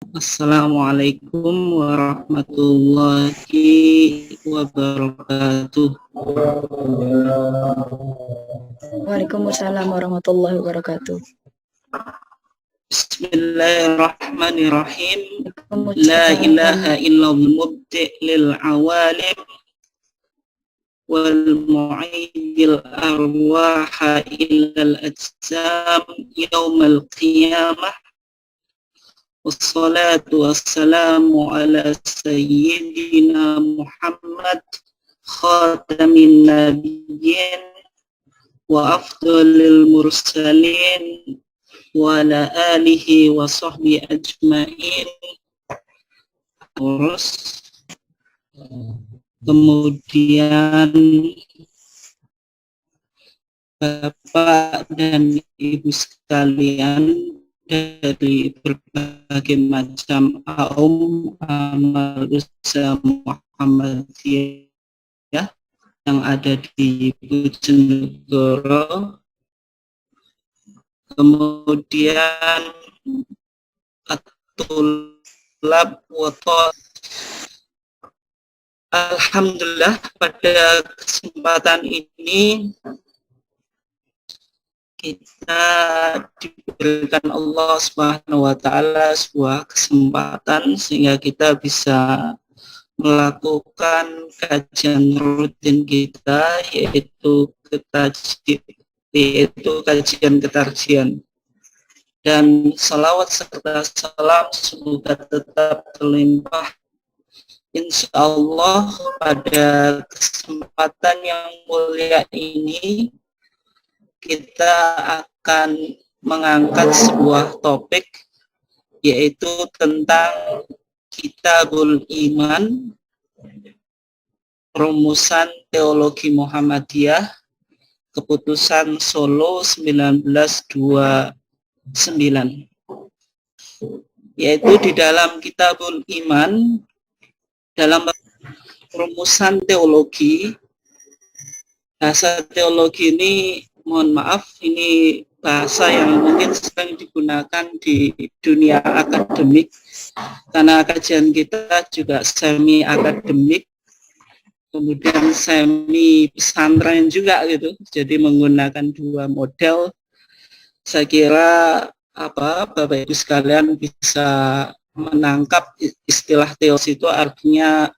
Assalamualaikum warahmatullahi wabarakatuh. Waalaikumsalam warahmatullahi wabarakatuh. Bismillahirrahmanirrahim. La ilaha illallah mubdi' lil awalim wal mu'idil arwaha illal ajsam yawmal qiyamah. Wassalatu wassalamu ala sayyidina Muhammad khatamin nabiyyin wa afdalil mursalin wa ala alihi wa sahbihi ajma'in. Terus kemudian Bapak dan Ibu sekalian dari berbagai macam kaum amal usaha Muhammadiyah yang ada di Bojonegoro, kemudian Atulab Woto. Alhamdulillah pada kesempatan ini kita diberikan Allah Subhanahu wa taala sebuah kesempatan sehingga kita bisa melakukan kajian rutin kita yaitu kajian ketarjian, dan salawat serta salam semoga tetap terlimpah insya Allah pada kesempatan yang mulia ini. Kita akan mengangkat sebuah topik yaitu tentang Kitabul Iman, rumusan teologi Muhammadiyah, keputusan Solo 1929. Yaitu di dalam Kitabul Iman, dalam rumusan teologi, bahasa teologi ini mohon maaf, ini bahasa yang mungkin sering digunakan di dunia akademik karena kajian kita juga semi akademik, kemudian semi pesantren juga gitu, jadi menggunakan dua model. Saya kira Bapak Ibu sekalian bisa menangkap istilah teologi itu artinya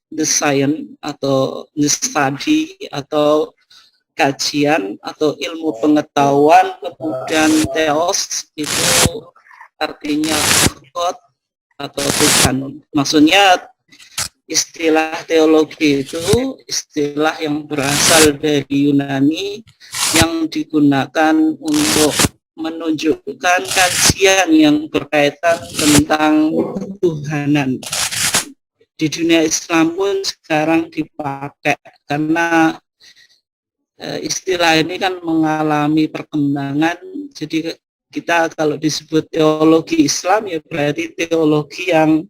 the science atau the study atau kajian atau ilmu pengetahuan, kemudian theos itu artinya God atau Tuhan. Maksudnya istilah teologi itu istilah yang berasal dari Yunani yang digunakan untuk menunjukkan kajian yang berkaitan tentang ketuhanan. Di dunia Islam pun sekarang dipakai karena istilah ini kan mengalami perkembangan. Jadi kita kalau disebut teologi Islam ya berarti teologi yang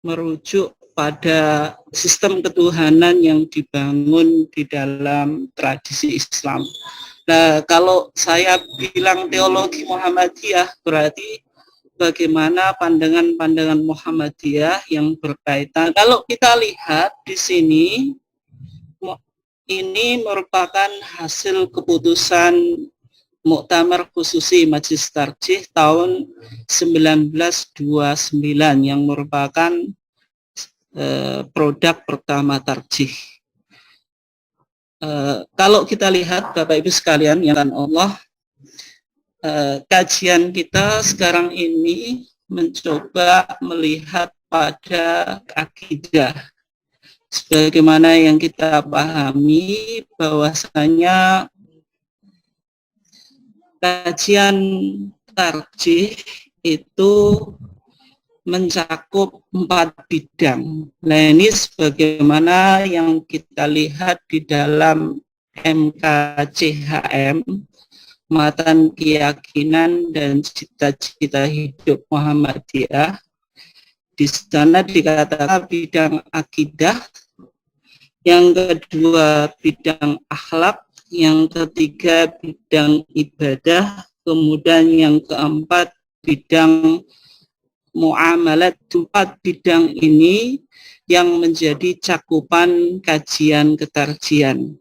merujuk pada sistem ketuhanan yang dibangun di dalam tradisi Islam. Nah, kalau saya bilang teologi Muhammadiyah berarti bagaimana pandangan-pandangan Muhammadiyah yang berkaitan. Kalau kita lihat di sini, ini merupakan hasil keputusan Muktamar Khususi Majelis Tarjih tahun 1929 yang merupakan produk pertama tarjih. Kalau kita lihat Bapak Ibu sekalian yang Allah, kajian kita sekarang ini mencoba melihat pada akidah. Sebagaimana yang kita pahami bahwasanya kajian tarjih itu mencakup 4 bidang. Nah, ini sebagaimana yang kita lihat di dalam MKCHM, Matan Keyakinan dan Cita-Cita Hidup Muhammadiyah. Di sana dikatakan bidang akidah, yang kedua bidang akhlak, yang ketiga bidang ibadah, kemudian yang keempat bidang muamalat. 4 bidang ini yang menjadi cakupan kajian ketarjian.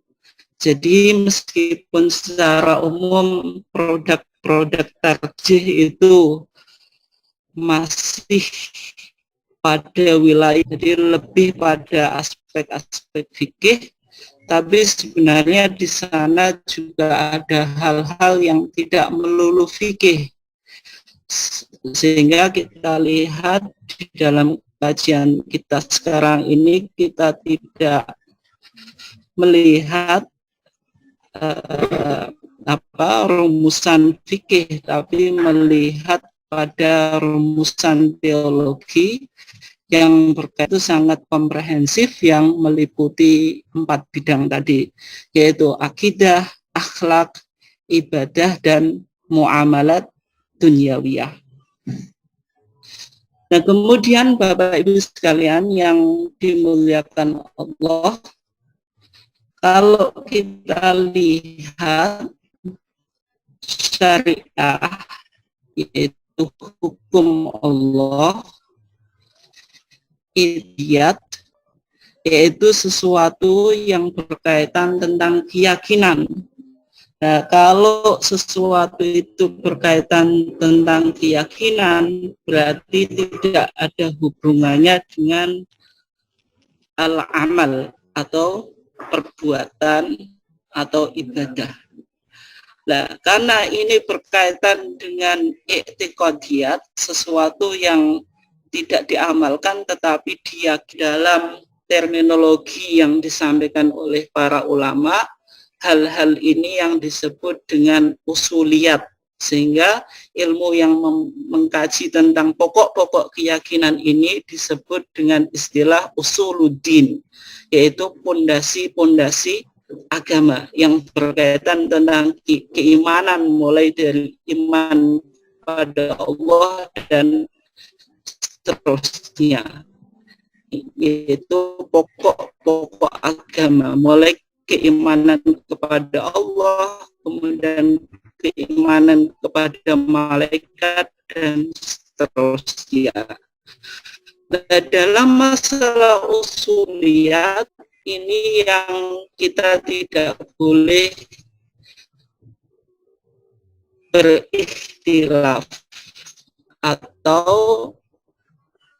Jadi meskipun secara umum produk-produk tarjih itu masih pada wilayah, jadi lebih pada aspek-aspek fikih, tapi sebenarnya di sana juga ada hal-hal yang tidak melulu fikih. Sehingga kita lihat di dalam kajian kita sekarang ini, kita tidak melihat rumusan fikih, tapi melihat pada rumusan teologi yang berkaitan itu sangat komprehensif, yang meliputi 4 bidang tadi, yaitu akidah, akhlak, ibadah, dan muamalat dunyawiyah. Nah, kemudian Bapak Ibu sekalian yang dimuliakan Allah, kalau kita lihat syariah, yaitu hukum Allah, idiat, yaitu sesuatu yang berkaitan tentang keyakinan. Nah, kalau sesuatu itu berkaitan tentang keyakinan, berarti tidak ada hubungannya dengan al-amal atau perbuatan atau ibadah. Nah, karena ini berkaitan dengan i'tiqadiyat, sesuatu yang tidak diamalkan tetapi dia dalam terminologi yang disampaikan oleh para ulama, hal-hal ini yang disebut dengan usuliyat, sehingga ilmu yang mengkaji tentang pokok-pokok keyakinan ini disebut dengan istilah usuluddin, yaitu pondasi-pondasi agama yang berkaitan tentang keimanan, mulai dari iman pada Allah dan seterusnya, yaitu pokok-pokok agama, mulai keimanan kepada Allah, kemudian keimanan kepada malaikat, dan seterusnya. Nah, dalam masalah usuliyat ini yang kita tidak boleh berikhtilaf atau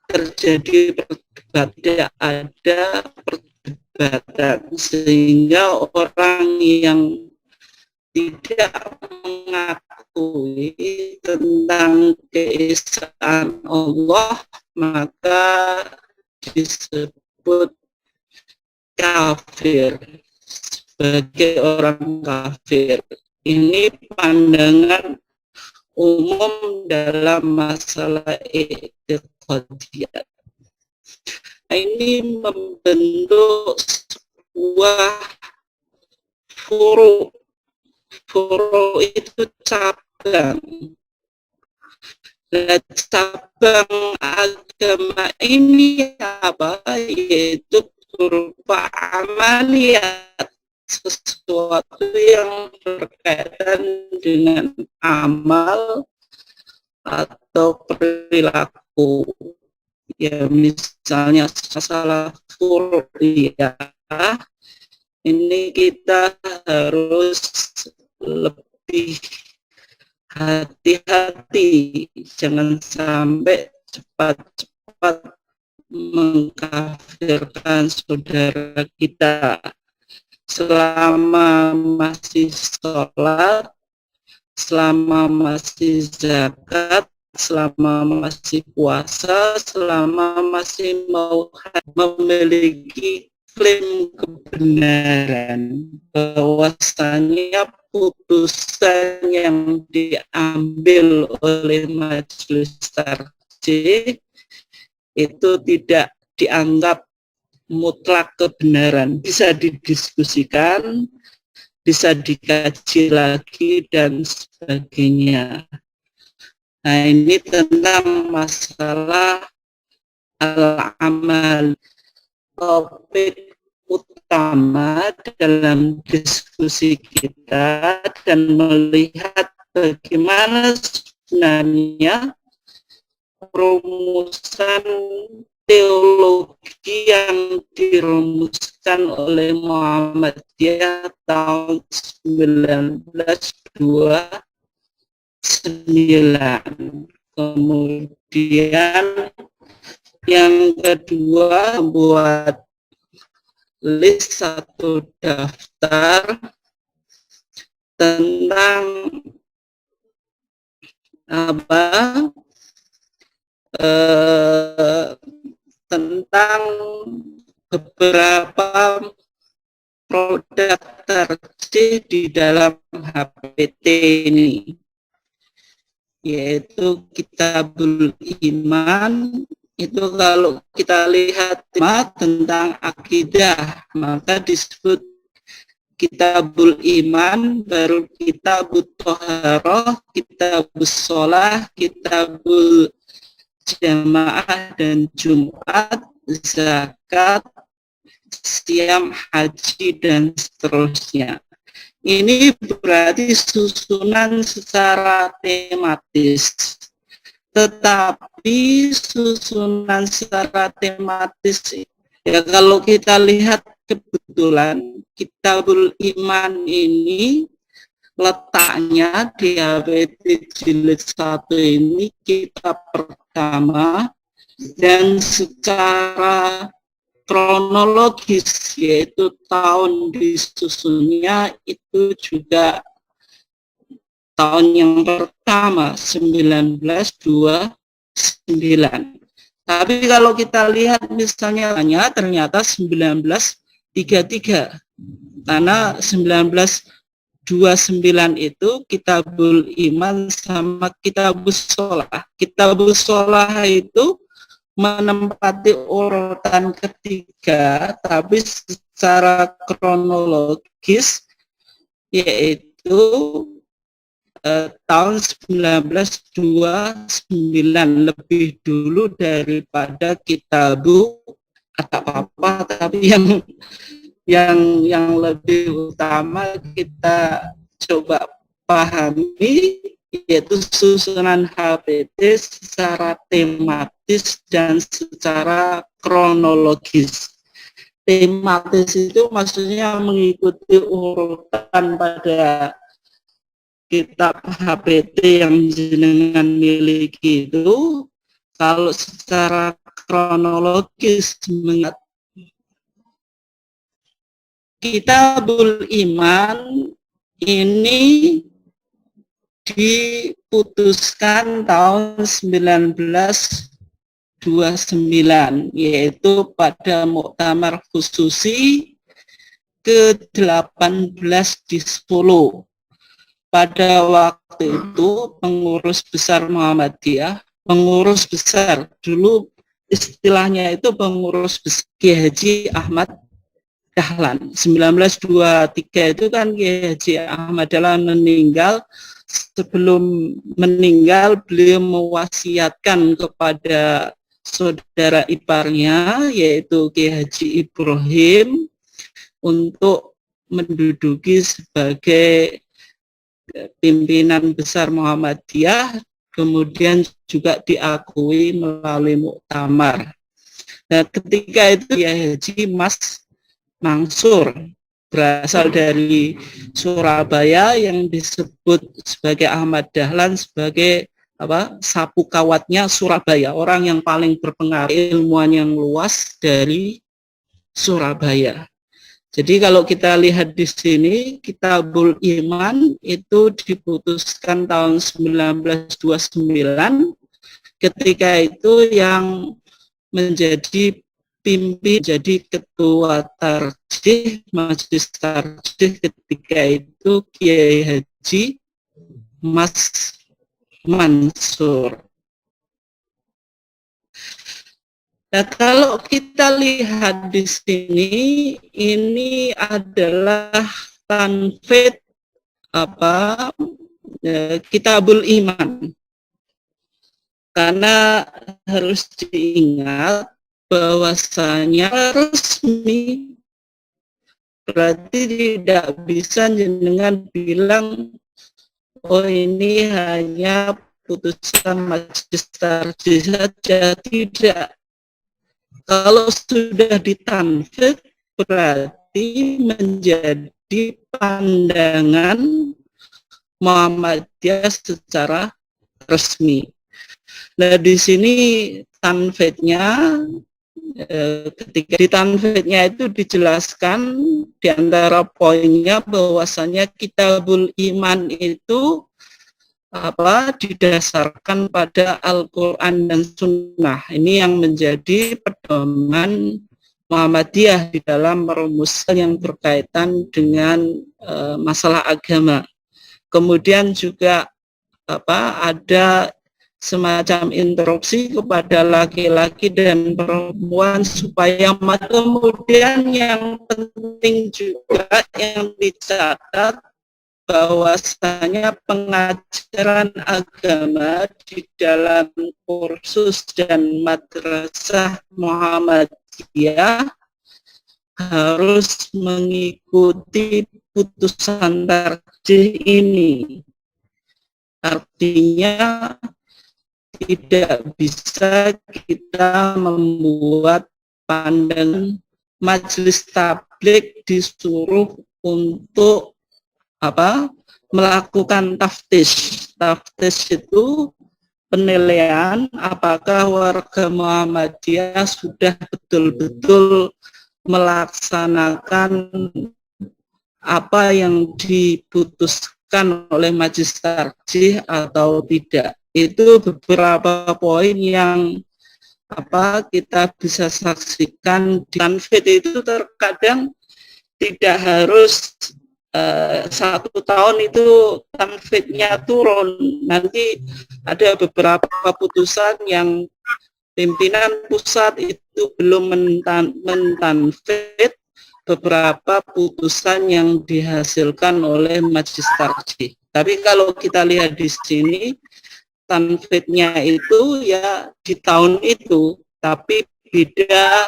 terjadi perdebatan, ada perdebatan, sehingga orang yang tidak mengakui tentang keesaan Allah maka disebut kafir, sebagai orang kafir. Ini pandangan umum dalam masalah i'tiqadiyat. Nah, ini membentuk sebuah furu. Furu itu cabang. Nah, cabang agama ini apa? Yaitu berupa amaliyat, sesuatu yang berkaitan dengan amal atau perilaku. Ya, misalnya masalah fur'iyah, ini kita harus lebih hati-hati, jangan sampai cepat-cepat mengkafirkan saudara kita. Selama masih sholat, selama masih zakat, selama masih puasa, selama masih mau memiliki klaim kebenaran, bahwasanya putusan yang diambil oleh majelis tarjih itu tidak dianggap mutlak kebenaran, bisa didiskusikan, bisa dikaji lagi, dan sebagainya. Nah, ini tentang masalah al-amal. Topik utama dalam diskusi kita dan melihat bagaimana sebenarnya perumusan teologi yang dirumuskan oleh Muhammadiyah tahun 1929. Kemudian yang kedua, membuat list atau daftar tentang tentang beberapa produk tercih di dalam HPT ini, yaitu Kitabul Iman. Itu kalau kita lihat tema tentang akidah, maka disebut Kitabul Iman, baru Kitabut Thaharah, Kitabus Shalah, Kitabul Jamaah dan Jumat, Zakat, Siam, Haji, dan seterusnya. Ini berarti susunan secara tematis. Tetapi susunan secara tematis, ya kalau kita lihat kebetulan Kitabul Iman ini letaknya di HPT jilid 1 ini kitab pertama, dan secara kronologis yaitu tahun disusunnya itu juga tahun yang pertama 1929. Tapi kalau kita lihat misalnya ternyata 1933, karena 1929 itu Kitabul Iman sama Kitabus Shalah. Kitabus Shalah itu menempati urutan ketiga, tapi secara kronologis yaitu tahun 1929, lebih dulu daripada Kitabu atau apa, tapi yang lebih utama kita coba pahami yaitu susunan HPT secara tematis dan secara kronologis. Tematis itu maksudnya mengikuti urutan pada kitab HPT yang jenengan miliki itu. Kalau secara kronologis mengingat Kitabul Iman ini diputuskan tahun 1929, yaitu pada Muktamar Khususi ke-18 di Solo. Pada waktu itu pengurus besar Muhammadiyah, pengurus besar dulu istilahnya itu pengurus besar Kiai Haji Ahmad Dahlan. 1923 itu kan Kiai Haji Ahmad Dahlan meninggal. Sebelum meninggal beliau mewasiatkan kepada saudara iparnya yaitu Kiai Haji Ibrahim untuk menduduki sebagai pimpinan besar Muhammadiyah, kemudian juga diakui melalui muktamar. Nah, ketika itu Kiai Haji Mas Mansur berasal dari Surabaya yang disebut sebagai Ahmad Dahlan sebagai sapu kawatnya Surabaya, orang yang paling berpengaruh, ilmuwan yang luas dari Surabaya. Jadi kalau kita lihat di sini, Kitabul Iman itu diputuskan tahun 1929. Ketika itu yang menjadi pimpin, jadi ketua tarjih, majelis tarjih ketika itu Kiai Haji Mas Mansur. Nah, kalau kita lihat di sini, ini adalah tanfid Kitabul Iman. Karena harus diingat bahwasanya resmi berarti tidak bisa jenengan bilang oh ini hanya putusan majelis tarjih saja, tidak. Kalau sudah ditanfid berarti menjadi pandangan Muhammadiyah secara resmi. Nah, di sini tanfidnya, ketika ditanfidnya itu dijelaskan di antara poinnya bahwasanya kitabul iman itu didasarkan pada Al-Quran dan Sunnah. Ini yang menjadi pedoman Muhammadiyah di dalam merumuskan yang berkaitan dengan masalah agama. Kemudian juga ada semacam instruksi kepada laki-laki dan perempuan supaya kemudian yang penting juga yang dicatat bahwasanya pengajaran agama di dalam kursus dan madrasah Muhammadiyah harus mengikuti putusan tarjih ini. Artinya tidak bisa kita membuat pandangan majelis tabligh disuruh untuk melakukan taftish. Taftish itu penilaian apakah warga Muhammadiyah sudah betul-betul melaksanakan apa yang diputuskan oleh majelis tarjih atau tidak. Itu beberapa poin yang kita bisa saksikan. Di tanfid itu terkadang tidak harus 1 tahun itu tanfidnya turun. Nanti ada beberapa putusan yang pimpinan pusat itu belum mentanfid beberapa putusan yang dihasilkan oleh majelis tarjih. Tapi kalau kita lihat di sini, tanfidnya itu ya di tahun itu, tapi beda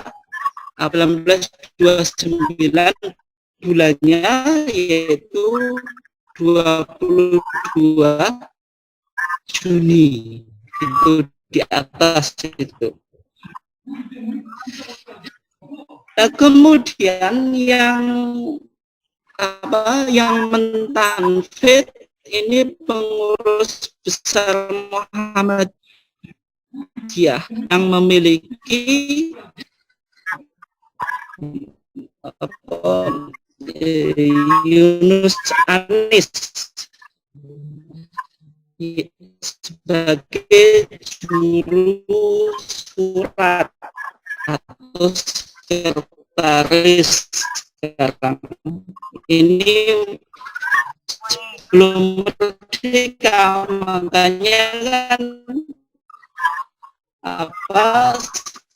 1829 bulannya, yaitu 22 Juni, itu di atas itu. Nah, kemudian yang mentanfid ini pengurus besar Muhammadiyah yang memiliki Yunus Anis sebagai juru surat atau sekretaris sekarang. Ini sebelum merdeka, makanya kan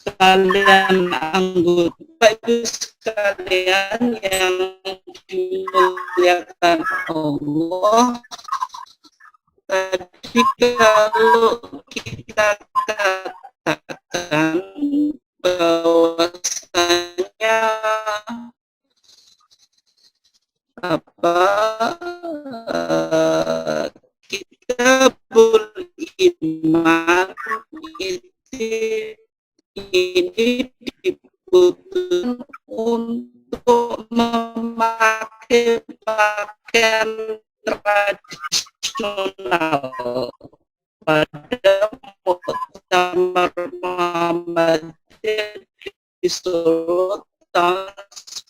sekalian anggota itu sekalian yang dimuliakan Allah. Tadi kalau kita katakan bahwasanya kita beriman ini dibutuhkan untuk memakai pakaian tradisional pada muktamar Muhammadiyah di Solo tahun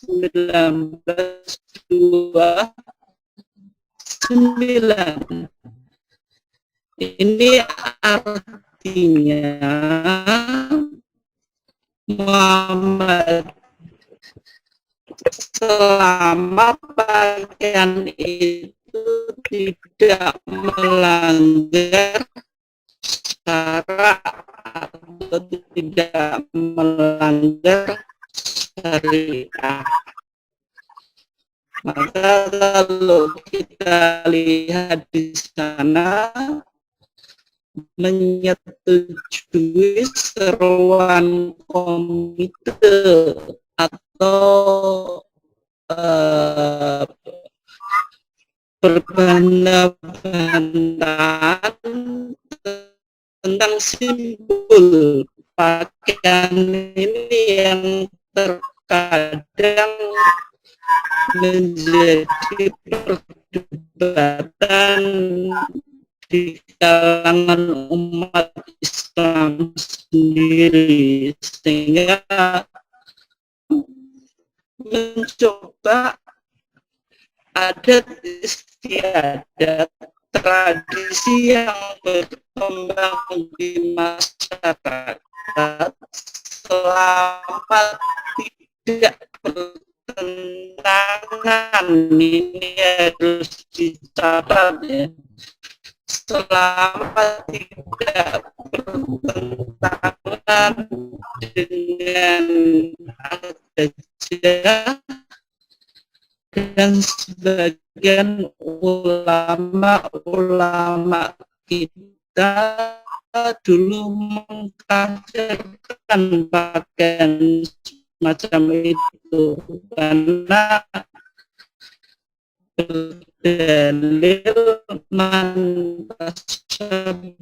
1929. Ini artinya Muhammad selama pakaian itu tidak melanggar syarak atau tidak melanggar syariah, maka kalau kita lihat di sana menyetujui seruan komite atau berbantah-bantahan tentang simbol pakaian ini yang terkadang menjadi perdebatan di kalangan umat Islam sendiri, sehingga mencoba adat istiadat tradisi yang berkembang di masyarakat selama tidak bertentangan, ini harus dicatat ya, selama tidak bertentangan dengan adat. Dan sebagian ulama kita dulu mengkafirkan pakaian semacam itu karena berdalil man tasyabbah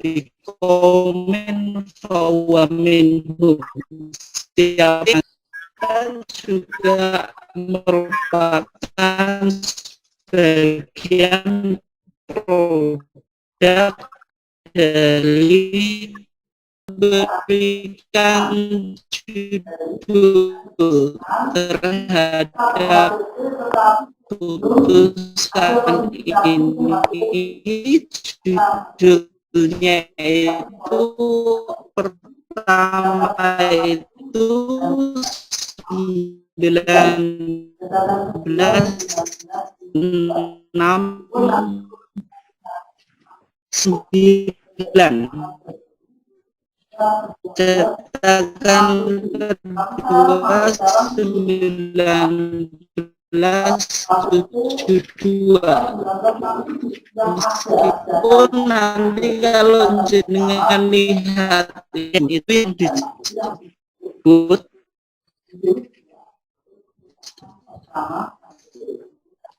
biqaumin fahuwa minhum, siapa dan juga merupakan bagian produk dari memberikan judul terhadap putusan ini. Judulnya itu pertama itu 1969, cetakan kedua 1972. Meskipun nanti kalau jenengan lihat itu yang disebut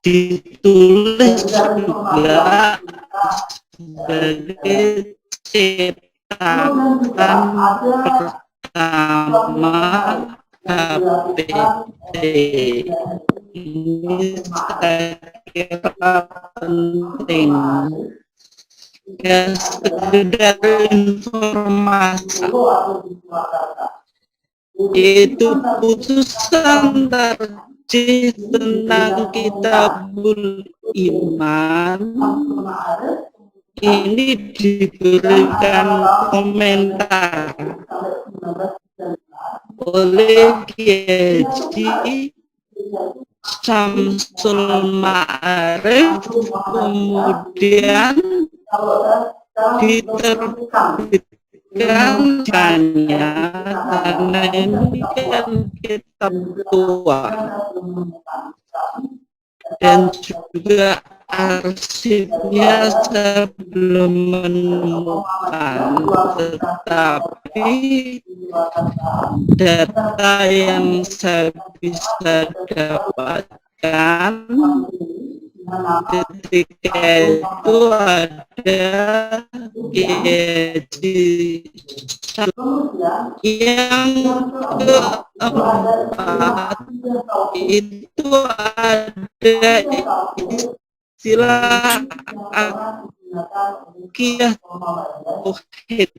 ditulis juga sebagai cetakan pertama HPT. Ini saya kira penting ya, sekedar informasi. Itu putusan tarjih tentang kitabul iman ini diberikan komentar oleh Kiai Syamsul Ma'arif, kemudian diterbitkan karena ini kan kitab tua dan juga arsipnya saya belum menemukan, tetapi data yang saya bisa dapatkan ketika itu ada yang keempat itu ada istilah akidah tauhid.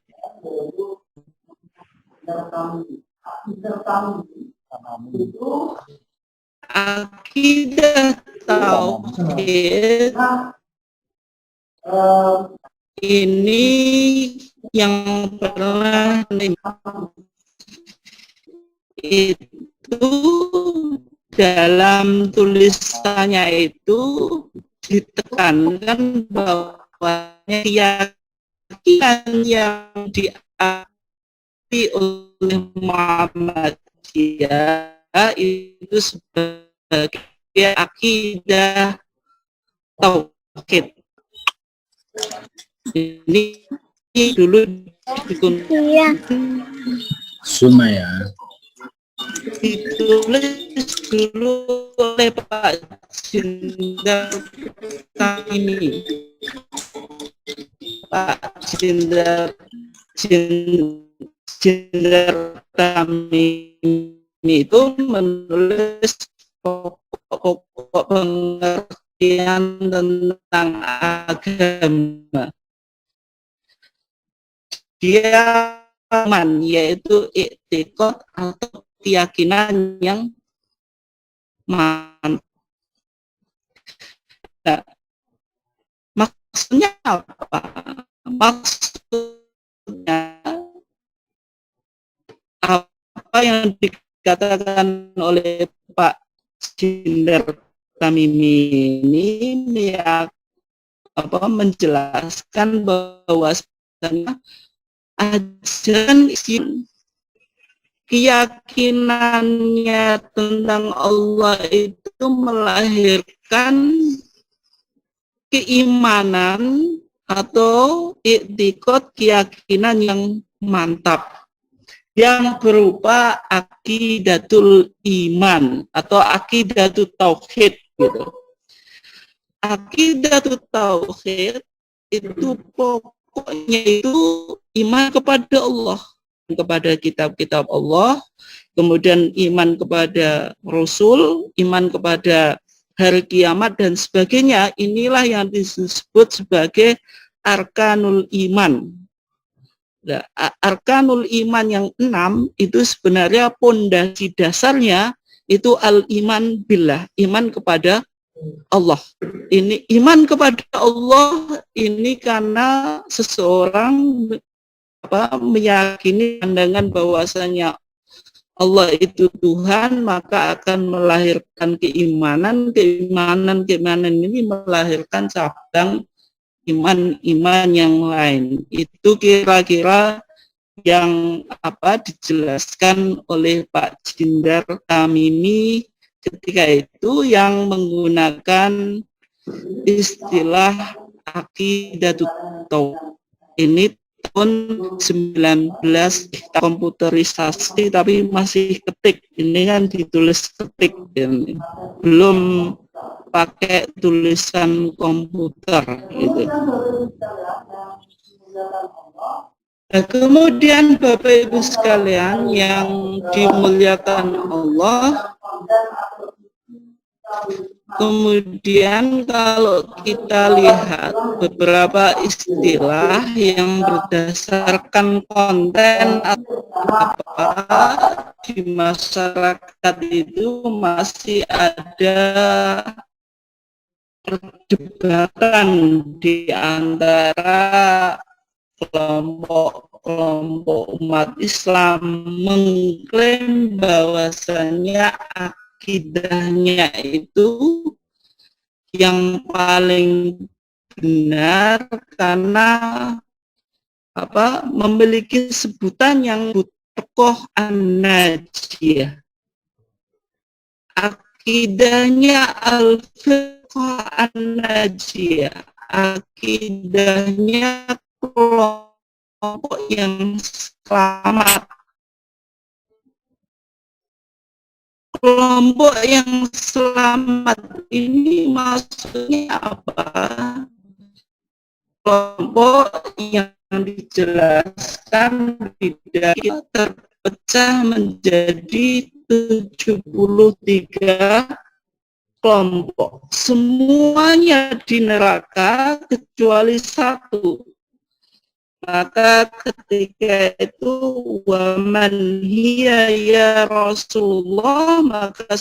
Akidah tauhid ini yang pernah itu dalam tulisannya itu ditekankan bahwa keyakinan yang diakui oleh Muhammadiyah itu sebagai akidah tauhid. Ini dulu Sumaya ditulis dulu oleh Pak Jenderal ini Pak Jindar Tamimi itu menulis pokok-pokok pengertian tentang agama. Dia yaitu i'tiqad atau keyakinan yang mantap. Nah, maksudnya apa? Maksudnya apa yang dikatakan oleh Pak Jindar Tamimi ini ya, menjelaskan bahwasanya ajaran Islam keyakinannya tentang Allah itu melahirkan keimanan atau i'tiqad, keyakinan yang mantap yang berupa akidatul iman atau akidatul tauhid gitu. Akidatul tauhid itu pokoknya itu iman kepada Allah, kepada kitab-kitab Allah, kemudian iman kepada Rasul, iman kepada hari kiamat dan sebagainya. Inilah yang disebut sebagai arkanul iman. Nah, arkanul iman yang 6 itu sebenarnya pondasi dasarnya itu al-iman billah, iman kepada Allah. Ini iman kepada Allah ini karena seseorang meyakini pandangan bahwasanya Allah itu Tuhan, maka akan melahirkan keimanan ini melahirkan cabang iman-iman yang lain. Itu kira-kira yang dijelaskan oleh Pak Jindar Tamimi ketika itu, yang menggunakan istilah akidatut tauhid. Ini tahun 19 komputerisasi tapi masih ketik. Ini kan ditulis ketik ini. Belum pakai tulisan komputer gitu. Nah, kemudian Bapak Ibu sekalian yang dimuliakan Allah, kemudian kalau kita lihat beberapa istilah yang berdasarkan konten apa di masyarakat itu masih ada perdebatan di antara kelompok umat Islam mengklaim bahwasanya akidahnya itu yang paling benar karena memiliki sebutan yang tokoh an-najiyah. Akidahnya al-fiqh an-najiyah, akidahnya kelompok yang selamat. Kelompok yang selamat ini maksudnya apa? Kelompok yang dijelaskan tidak terpecah menjadi 73 kelompok. Semuanya di neraka kecuali satu. Maka ketika itu waman hiya ya Rasulullah, maka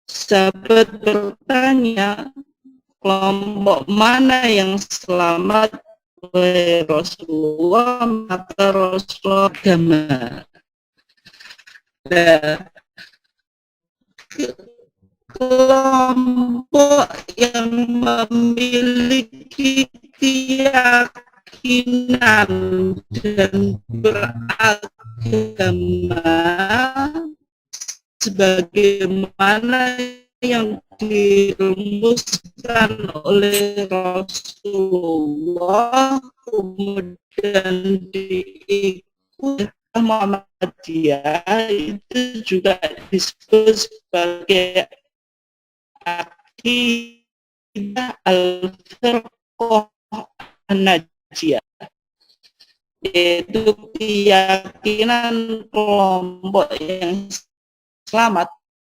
sahabat bertanya, kelompok mana yang selamat oleh Rasulullah? Maka Rasulullah agama. Nah, kelompok yang memiliki keyakinan dan beragama sebagaimana yang dirumuskan oleh Rasulullah kemudian diikuti Muhammadiyah, itu juga disebut sebagai akidah al-firqah an-najiyah. Najiyah, yaitu keyakinan kelompok yang selamat.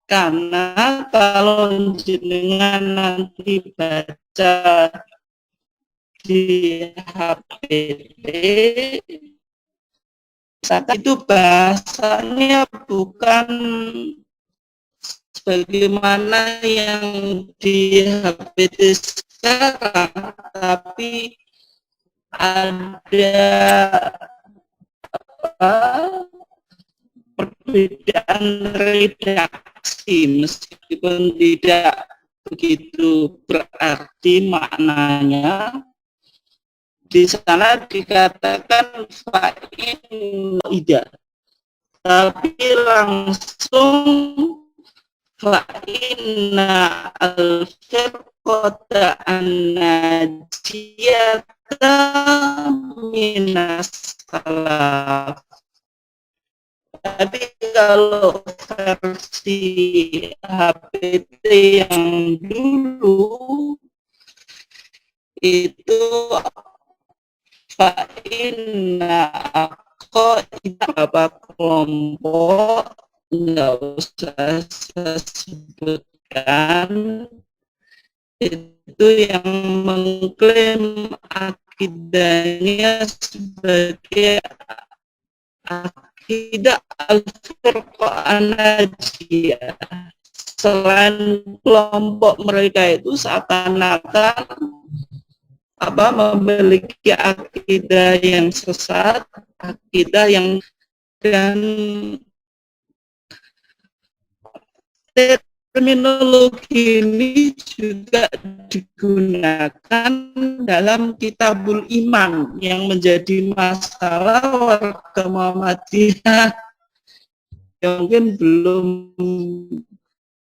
Karena kalau jenengan nanti baca di HPT, itu bahasanya bukan sebagaimana yang di HPT sekarang, tapi ada perbedaan redaksi, meskipun tidak begitu berarti maknanya. Di sana dikatakan fa'inida, tapi langsung fa'inna al-firqata an-najiyata minas salaf. Tapi kalau versi HPT yang dulu itu fa'inna beberapa kelompok, nggak usah saya sebutkan, itu yang mengklaim akidahnya sebagai akidah al-firqah an-najiyah. Selain kelompok mereka itu seakan-akan memiliki akidah yang sesat, akidah yang, dan terminologi ini juga digunakan dalam Kitabul Iman yang menjadi masalah warga Muhammadiyah yang mungkin belum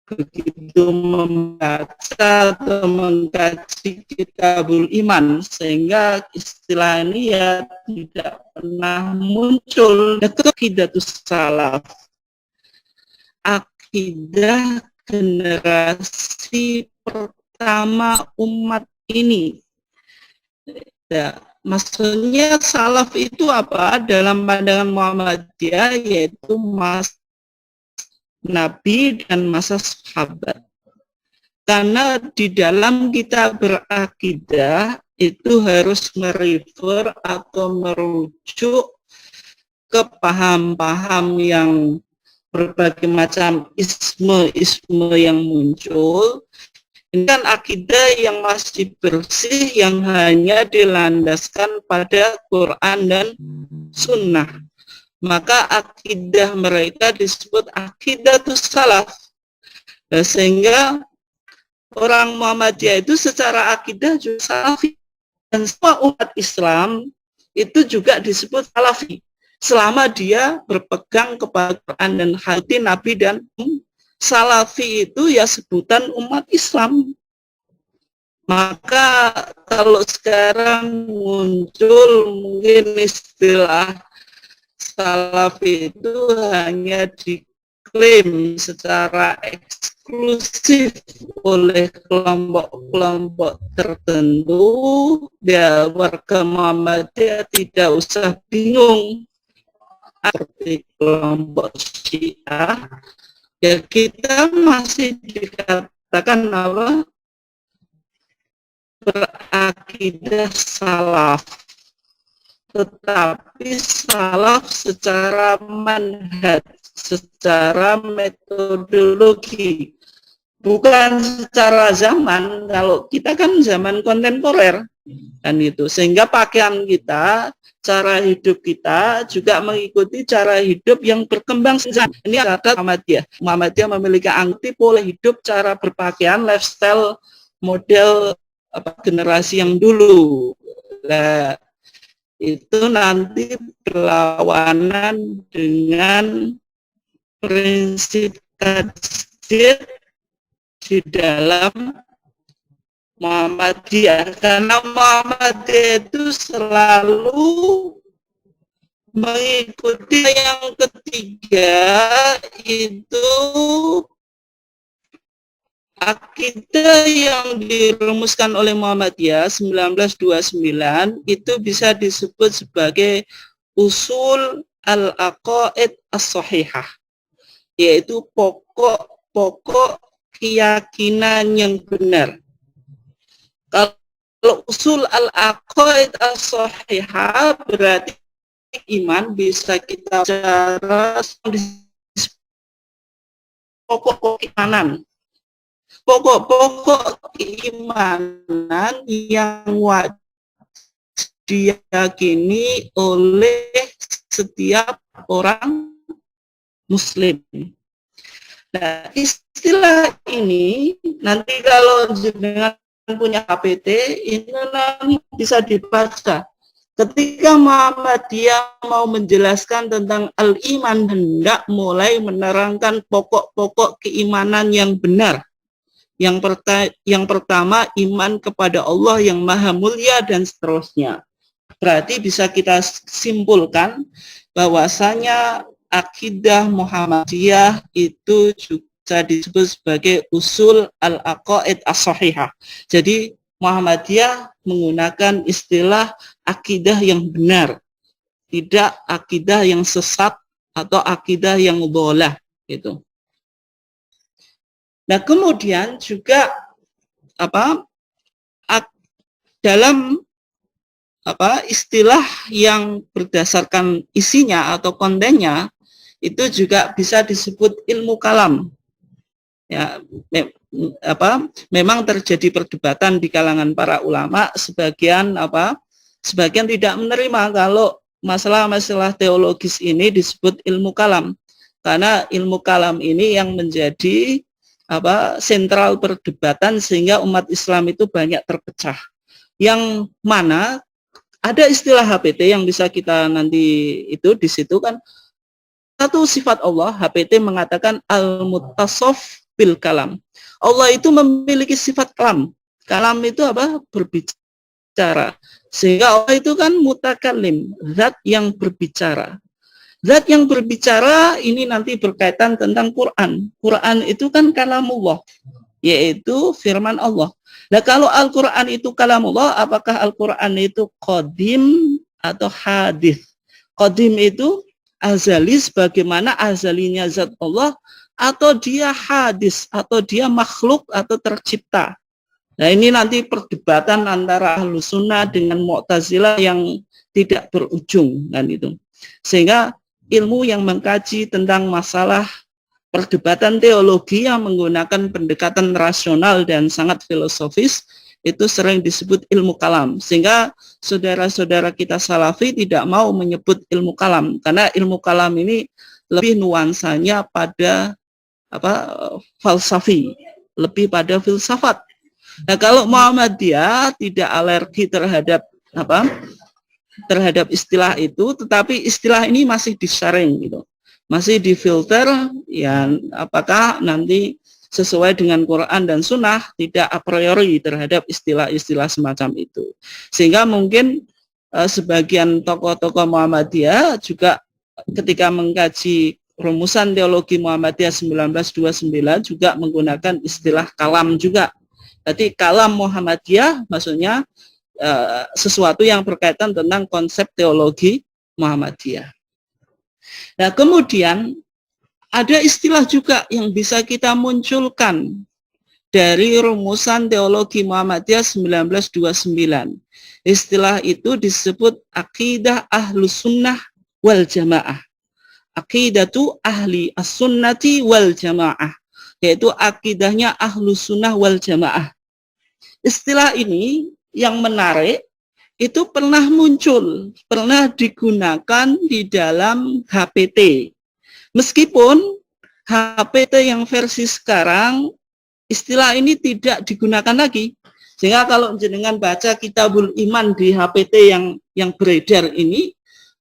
begitu membaca atau mengkaji Kitabul Iman, sehingga istilah ini ya tidak pernah muncul. Itu akidatus salaf, akidah generasi pertama umat ini. Ya, maksudnya salaf itu apa? Dalam pandangan Muhammadiyah yaitu Nabi dan masa sahabat. Karena di dalam kita berakidah itu harus merefer atau merujuk ke paham-paham yang berbagai macam isme yang muncul. Ini kan akidah yang masih bersih, yang hanya dilandaskan pada Quran dan Sunnah. Maka akidah mereka disebut akidatus salaf. Sehingga orang Muhammadiyah itu secara akidah juga salafi, dan semua umat Islam itu juga disebut salafi selama dia berpegang kepada Quran dan hadits Nabi. Dan salafi itu ya sebutan umat Islam. Maka kalau sekarang muncul mungkin istilah salafi itu hanya diklaim secara eksklusif oleh kelompok-kelompok tertentu, ya warga Muhammadiyah tidak usah bingung. Seperti kelompok Syiah, ya kita masih dikatakan berakidah salaf, tetapi salaf secara manhaj, secara metodologi, bukan secara zaman. Kalau kita kan zaman kontemporer kan itu, sehingga pakaian kita, cara hidup kita juga mengikuti cara hidup yang berkembang. Ini ada Muhammadiyah memiliki anti pola hidup, cara berpakaian, lifestyle, model generasi yang dulu. Nah, itu nanti berlawanan dengan prinsip tajdid di dalam Muhammadiyah, karena Muhammadiyah itu selalu mengikuti yang ketiga, itu akidah yang dirumuskan oleh Muhammadiyah 1929 itu bisa disebut sebagai usul al-aqaid as-sahihah, yaitu pokok-pokok keyakinan yang benar. Kalau usul al-aqaid as-sahihah berarti iman bisa kita cara pokok keimanan. Pokok-pokok keimanan yang wajib diyakini oleh setiap orang Muslim. Nah, istilah ini nanti kalau dengan punya HPT ini nanti bisa dibaca. Ketika Muhammadiyah mau menjelaskan tentang al-iman, hendak mulai menerangkan pokok-pokok keimanan yang benar. Yang pertama, iman kepada Allah yang maha mulia dan seterusnya. Berarti bisa kita simpulkan bahwasanya akidah Muhammadiyah itu juga disebut sebagai usul al-aqaid as-sahihah. Jadi Muhammadiyah menggunakan istilah akidah yang benar, tidak akidah yang sesat atau akidah yang dhalah gitu. Nah, kemudian juga dalam istilah yang berdasarkan isinya atau kontennya itu juga bisa disebut ilmu kalam. Ya, memang terjadi perdebatan di kalangan para ulama, sebagian tidak menerima kalau masalah-masalah teologis ini disebut ilmu kalam, karena ilmu kalam ini yang menjadi sentral perdebatan sehingga umat Islam itu banyak terpecah. Yang mana ada istilah HPT yang bisa kita nanti itu di situ kan, satu sifat Allah, HPT mengatakan al-muttasaf bil kalam. Allah itu memiliki sifat kalam. Kalam itu berbicara. Sehingga Allah itu kan mutakalim, zat yang berbicara. Zat yang berbicara ini nanti berkaitan tentang Quran. Quran itu kan kalamullah, yaitu firman Allah. Nah, kalau Al-Quran itu kalamullah, apakah Al-Quran itu qadim atau hadis? Qadim itu azali sebagaimana azalinya zat Allah, atau dia hadis, atau dia makhluk atau tercipta. Nah, ini nanti perdebatan antara Ahlus Sunnah dengan Mu'tazilah yang tidak berujung kan itu. Sehingga ilmu yang mengkaji tentang masalah perdebatan teologi yang menggunakan pendekatan rasional dan sangat filosofis itu sering disebut ilmu kalam. Sehingga saudara-saudara kita Salafi tidak mau menyebut ilmu kalam, karena ilmu kalam ini lebih nuansanya pada falsafi, lebih pada filsafat. Nah, kalau Muhammadiyah tidak alergi terhadap istilah itu, tetapi istilah ini masih disaring gitu, masih difilter, ya apakah nanti sesuai dengan Quran dan Sunnah, tidak a priori terhadap istilah-istilah semacam itu. Sehingga mungkin sebagian tokoh-tokoh Muhammadiyah juga ketika mengkaji rumusan teologi Muhammadiyah 1929 juga menggunakan istilah kalam juga. Jadi kalam Muhammadiyah maksudnya sesuatu yang berkaitan tentang konsep teologi Muhammadiyah. Nah, kemudian ada istilah juga yang bisa kita munculkan dari rumusan teologi Muhammadiyah 1929. Istilah itu disebut akidah ahlus sunnah wal jamaah. Akidatu ahli as-sunnati wal jamaah, yaitu akidahnya ahlus sunnah wal jamaah. Istilah ini yang menarik, itu pernah muncul, pernah digunakan di dalam HPT. Meskipun HPT yang versi sekarang, istilah ini tidak digunakan lagi. Sehingga kalau jenengan baca Kitabul Iman di HPT yang beredar ini,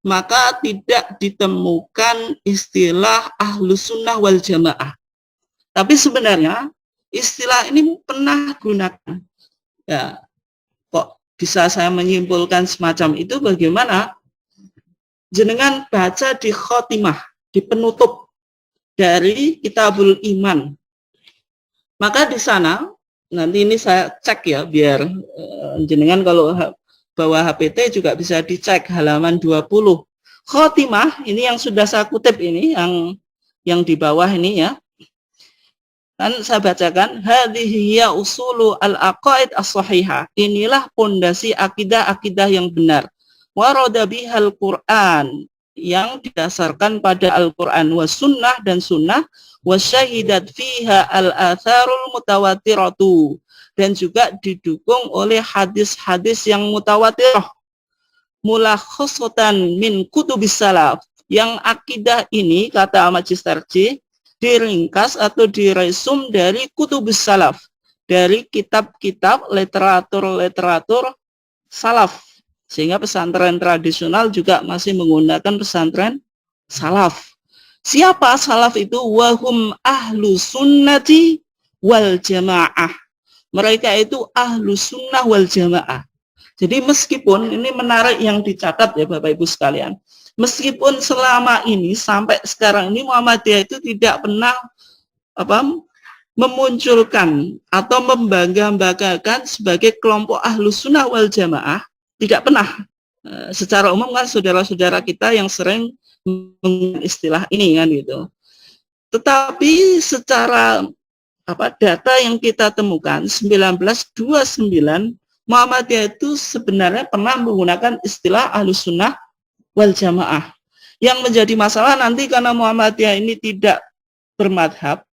maka tidak ditemukan istilah Ahlus Sunnah wal Jamaah. Tapi sebenarnya istilah ini pernah gunakan. Ya, kok bisa saya menyimpulkan semacam itu? Bagaimana? Jenengan baca di khotimah, di penutup dari Kitabul Iman. Maka di sana nanti ini saya cek ya biar jenengan kalau bawa HPT juga bisa dicek halaman 20. Khotimah ini yang sudah saya kutip ini yang di bawah ini ya. Kan saya bacakan hadhihi ya usulu al-aqaid as-sahihah. Inilah pondasi akidah-akidah yang benar. Warada bihal Qur'an yang didasarkan pada Al-Qur'an was sunnah dan sunnah wasyahidat fiha al-atharul mutawatiratu dan juga didukung oleh hadis-hadis yang mutawatirah mulakhasatan min kutubis salaf. Yang akidah ini kata Magister J diringkas atau diresum dari kutubus salaf, dari kitab-kitab literatur salaf, sehingga pesantren tradisional juga masih menggunakan pesantren salaf. Siapa salaf itu? Wahum ahlu sunnati wal jamaah. Mereka itu ahlu sunnah wal jamaah. Jadi meskipun ini menarik yang dicatat ya Bapak Ibu sekalian, meskipun selama ini sampai sekarang ini Muhammadiyah itu tidak pernah memunculkan atau membangga-banggakan sebagai kelompok ahlus sunnah wal jamaah, tidak pernah. Secara umum kan saudara-saudara kita yang sering menggunakan istilah ini kan gitu. Tetapi secara data yang kita temukan 1929 Muhammadiyah itu sebenarnya pernah menggunakan istilah ahlus sunnah wal jamaah. Yang menjadi masalah nanti karena Muhammadiyah ini tidak bermadhab,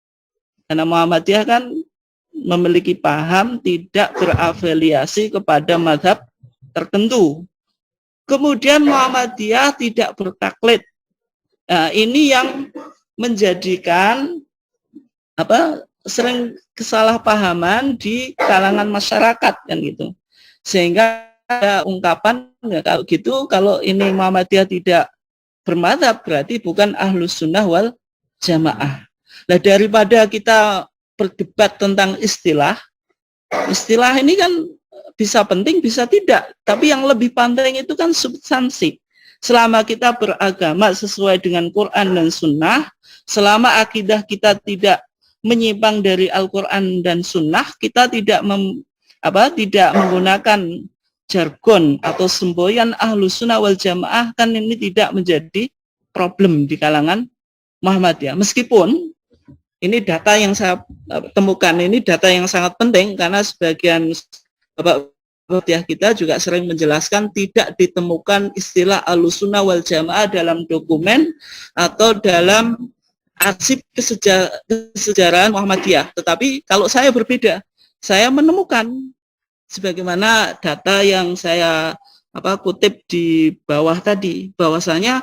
karena Muhammadiyah kan memiliki paham tidak berafiliasi kepada madhab tertentu. Kemudian Muhammadiyah tidak bertaklid. Nah, ini yang menjadikan sering kesalahpahaman di kalangan masyarakat kan gitu. Sehingga ada ungkapan ya, kalau gitu kalau ini Muhammadiyah tidak bermadhab berarti bukan ahlus sunnah wal jamaah. Nah daripada kita berdebat tentang istilah ini kan bisa penting bisa tidak, tapi yang lebih penting itu kan substansi. Selama kita beragama sesuai dengan Quran dan Sunnah, selama akidah kita tidak menyimpang dari Al-Quran dan Sunnah, kita tidak menggunakan jargon atau semboyan ahlus sunnah wal jamaah, kan ini tidak menjadi problem di kalangan Muhammadiyah. Meskipun ini data yang saya temukan, ini data yang sangat penting karena sebagian Bapak Muhammadiyah kita juga sering menjelaskan tidak ditemukan istilah ahlus sunnah wal jamaah dalam dokumen atau dalam arsip kesejarahan Muhammadiyah. Tetapi kalau saya berbeda, saya menemukan sebagaimana data yang saya kutip di bawah tadi, bahwasanya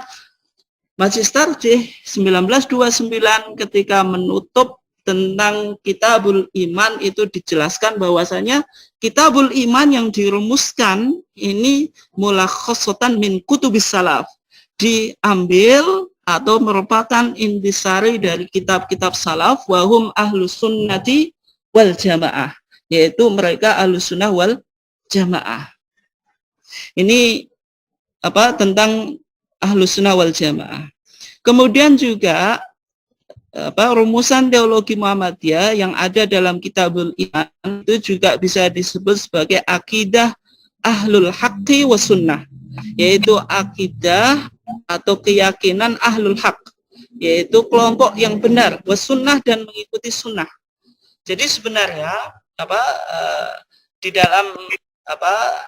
Magister J 1929 ketika menutup tentang Kitabul Iman itu dijelaskan bahwasanya Kitabul Iman yang dirumuskan ini mulakhasatan min kutubis salaf, diambil atau merupakan intisari dari kitab-kitab salaf, wahum ahlus sunnati wal jamaah, yaitu mereka ahlus sunnah wal jamaah. Ini tentang ahlus sunnah wal jamaah. Kemudian juga rumusan teologi Muhammadiyah yang ada dalam Kitabul Iman itu juga bisa disebut sebagai akidah ahlul haqqi was sunnah, yaitu akidah atau keyakinan ahlul haq, yaitu kelompok yang benar was sunnah dan mengikuti sunnah. Jadi sebenarnya di dalam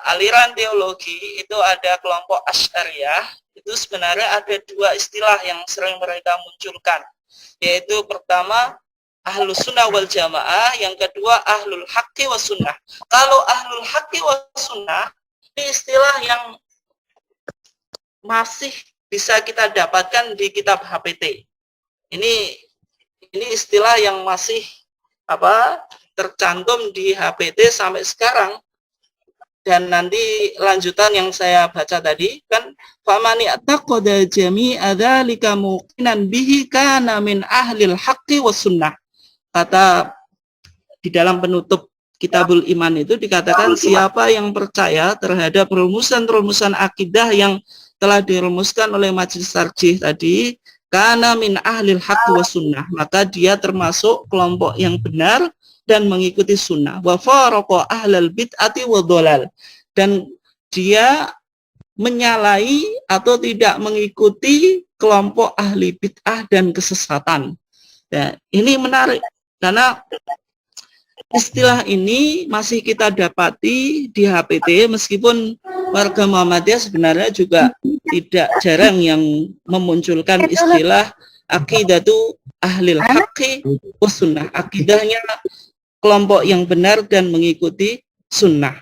aliran teologi itu ada kelompok Asy'ariyah, itu sebenarnya ada dua istilah yang sering mereka munculkan, yaitu pertama ahlus sunnah wal jamaah, yang kedua ahlul haqqi was sunnah. Kalau ahlul haqqi was sunnah ini istilah yang masih bisa kita dapatkan di kitab HPT. Ini istilah yang masih tercantum di HPT sampai sekarang. Dan nanti lanjutan yang saya baca tadi kan famani taqada jami'a dzalika muqinan bihi kana min ahlil haqqi was sunnah. Kata di dalam penutup Kitabul Iman itu dikatakan siapa yang percaya terhadap rumusan-rumusan akidah yang telah dirumuskan oleh Majelis Tarjih tadi, kana min ahlil haq wa sunnah, maka dia termasuk kelompok yang benar dan mengikuti sunnah. Wa faraqa ahlal bid'ati wa dhalal, dan dia menyalahi atau tidak mengikuti kelompok ahli bid'ah dan kesesatan. Ya, ini menarik karena istilah ini masih kita dapati di HPT, meskipun warga Muhammadiyah sebenarnya juga tidak jarang yang memunculkan istilah aqidatu ahlil haqqi was sunnah, akidahnya kelompok yang benar dan mengikuti sunnah.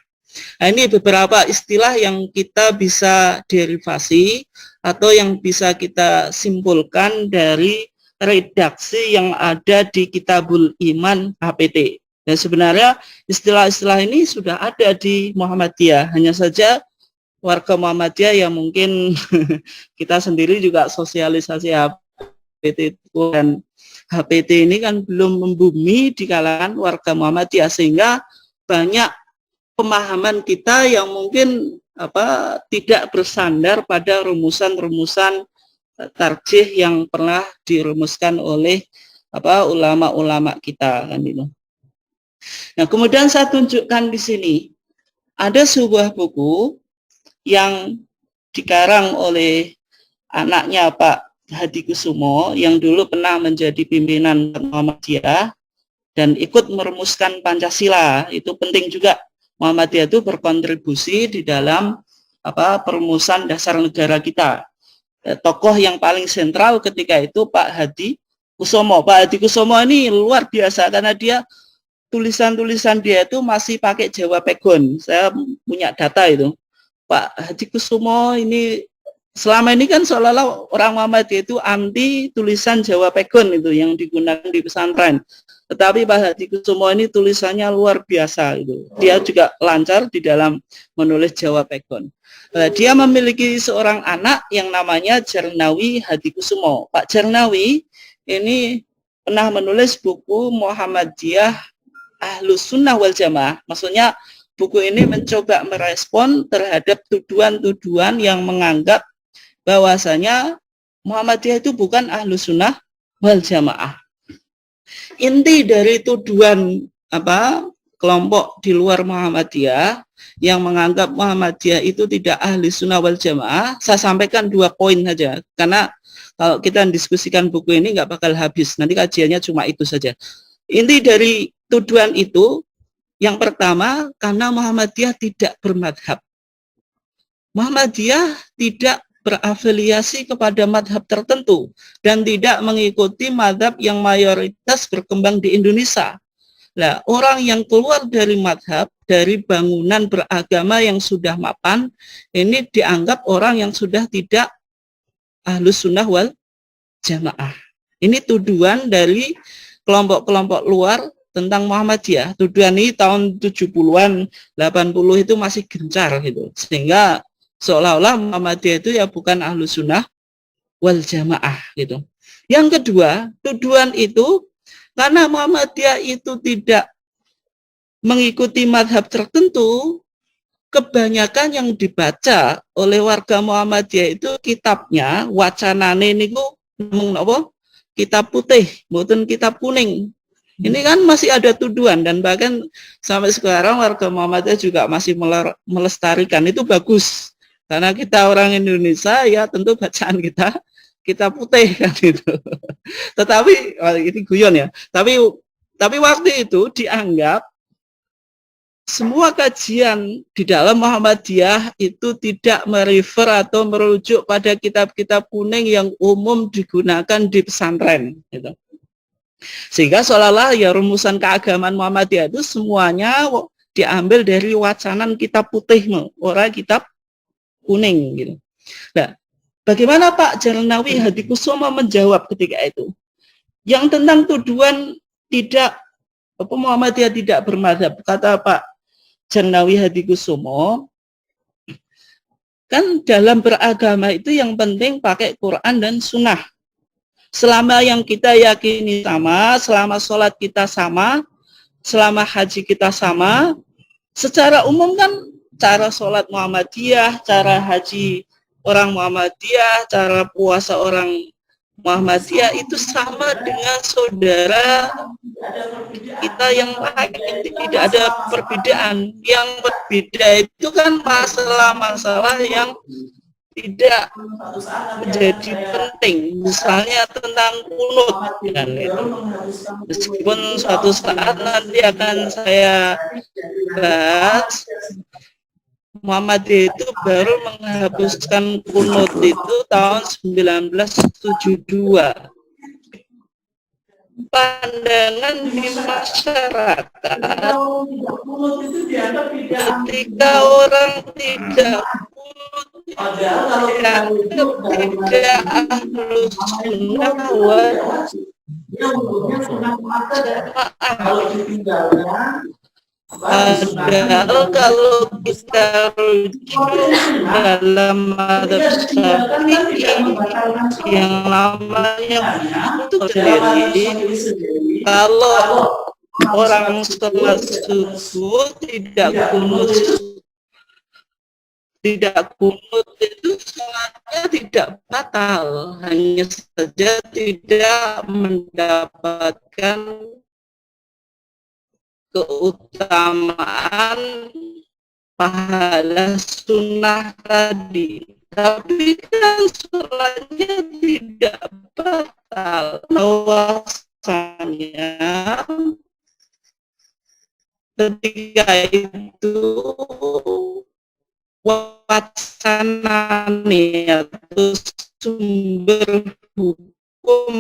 Nah, ini beberapa istilah yang kita bisa derivasi atau yang bisa kita simpulkan dari redaksi yang ada di Kitabul Iman HPT. Dan sebenarnya istilah-istilah ini sudah ada di Muhammadiyah, hanya saja warga Muhammadiyah yang mungkin kita sendiri juga sosialisasi HPT itu, dan HPT ini kan belum membumi di kalangan warga Muhammadiyah, sehingga banyak pemahaman kita yang mungkin tidak bersandar pada rumusan-rumusan tarjih yang pernah dirumuskan oleh ulama-ulama kita kan itu. Nah, kemudian saya tunjukkan di sini ada sebuah buku yang dikarang oleh anaknya Pak Hadi Kusumo yang dulu pernah menjadi pimpinan Muhammadiyah dan ikut merumuskan Pancasila. Itu penting juga, Muhammadiyah itu berkontribusi di dalam perumusan dasar negara kita. Tokoh yang paling sentral ketika itu Pak Hadi Kusumo. Pak Hadi Kusumo ini luar biasa karena dia tulisan-tulisan dia itu masih pakai Jawa Pegon. Saya punya data itu. Pak Hadi Kusumo ini selama ini kan seolah-olah orang Muhammadiyah itu anti tulisan Jawa Pegon itu yang digunakan di pesantren. Tetapi Pak Hadi Kusumo ini tulisannya luar biasa itu. Dia juga lancar di dalam menulis Jawa Pegon. Dia memiliki seorang anak yang namanya Jarnawi Hadi Kusumo. Pak Jarnawi ini pernah menulis buku Muhammadiyah Ahlus Sunnah wal Jamaah. Maksudnya buku ini mencoba merespon terhadap tuduhan-tuduhan yang menganggap bahwasanya Muhammadiyah itu bukan Ahlus Sunnah wal Jamaah. Inti dari tuduhan kelompok di luar Muhammadiyah yang menganggap Muhammadiyah itu tidak ahli sunnah wal jamaah, saya sampaikan 2 poin saja, karena kalau kita diskusikan buku ini nggak bakal habis, nanti kajiannya cuma itu saja. Inti dari tuduhan itu, yang pertama, karena Muhammadiyah tidak bermadhab. Muhammadiyah tidak berafiliasi kepada madhab tertentu dan tidak mengikuti madhab yang mayoritas berkembang di Indonesia. Nah, orang yang keluar dari madhab, dari bangunan beragama yang sudah mapan, ini dianggap orang yang sudah tidak ahlus sunnah wal jamaah. Ini tuduhan dari kelompok-kelompok luar tentang Muhammadiyah. Tuduhan ini tahun 70-an, 80 itu masih gencar gitu. Sehingga seolah-olah Muhammadiyah itu ya bukan ahlus sunnah wal jamaah gitu. Yang kedua, tuduhan itu karena Muhammadiyah itu tidak mengikuti madhab tertentu, kebanyakan yang dibaca oleh warga Muhammadiyah itu kitabnya, wacanane niku kitab putih, bukan kitab kuning. Ini kan masih ada tuduhan, dan bahkan sampai sekarang warga Muhammadiyah juga masih melestarikan. Itu bagus, karena kita orang Indonesia ya tentu bacaan kita putih kan itu. Tetapi ini guyon ya. Tapi waktu itu dianggap semua kajian di dalam Muhammadiyah itu tidak merefer atau merujuk pada kitab-kitab kuning yang umum digunakan di pesantren gitu. Sehingga seolah-olah ya rumusan keagamaan Muhammadiyah itu semuanya diambil dari wacanan kitab putih, orang kitab kuning gitu. Nah, bagaimana Pak Jarnawi Hadi Kusumo menjawab ketika itu? Yang tentang tuduhan tidak Muhammadiyah tidak bermadhab, kata Pak Jarnawi Hadi Kusumo, kan dalam beragama itu yang penting pakai Quran dan Sunnah. Selama yang kita yakini sama, selama sholat kita sama, selama haji kita sama, secara umum kan cara sholat Muhammadiyah, cara haji orang Muhammadiyah, cara puasa orang Muhammadiyah itu sama dengan saudara kita yang lain, tidak ada perbedaan. Yang berbeda itu kan masalah-masalah yang tidak menjadi penting, misalnya tentang kunut kan itu. Meskipun suatu saat nanti akan saya bahas, Muhammadiyah itu baru menghapuskan kunut itu tahun 1972. Pandangan di masyarakat ketika orang tidak kunut dianggap tidak ahlus sunnah wal jamaah. Padahal kalau kita rujuk dalam madhab Syafi'i yang namanya itu sendiri, kalau orang sholat subuh tidak kunut itu sholatnya tidak batal, hanya saja tidak mendapatkan keutamaan pahala sunnah tadi. Tapi kan sholatnya tidak batal. Bahwasanya ketika itu wacananya atau sumber hukum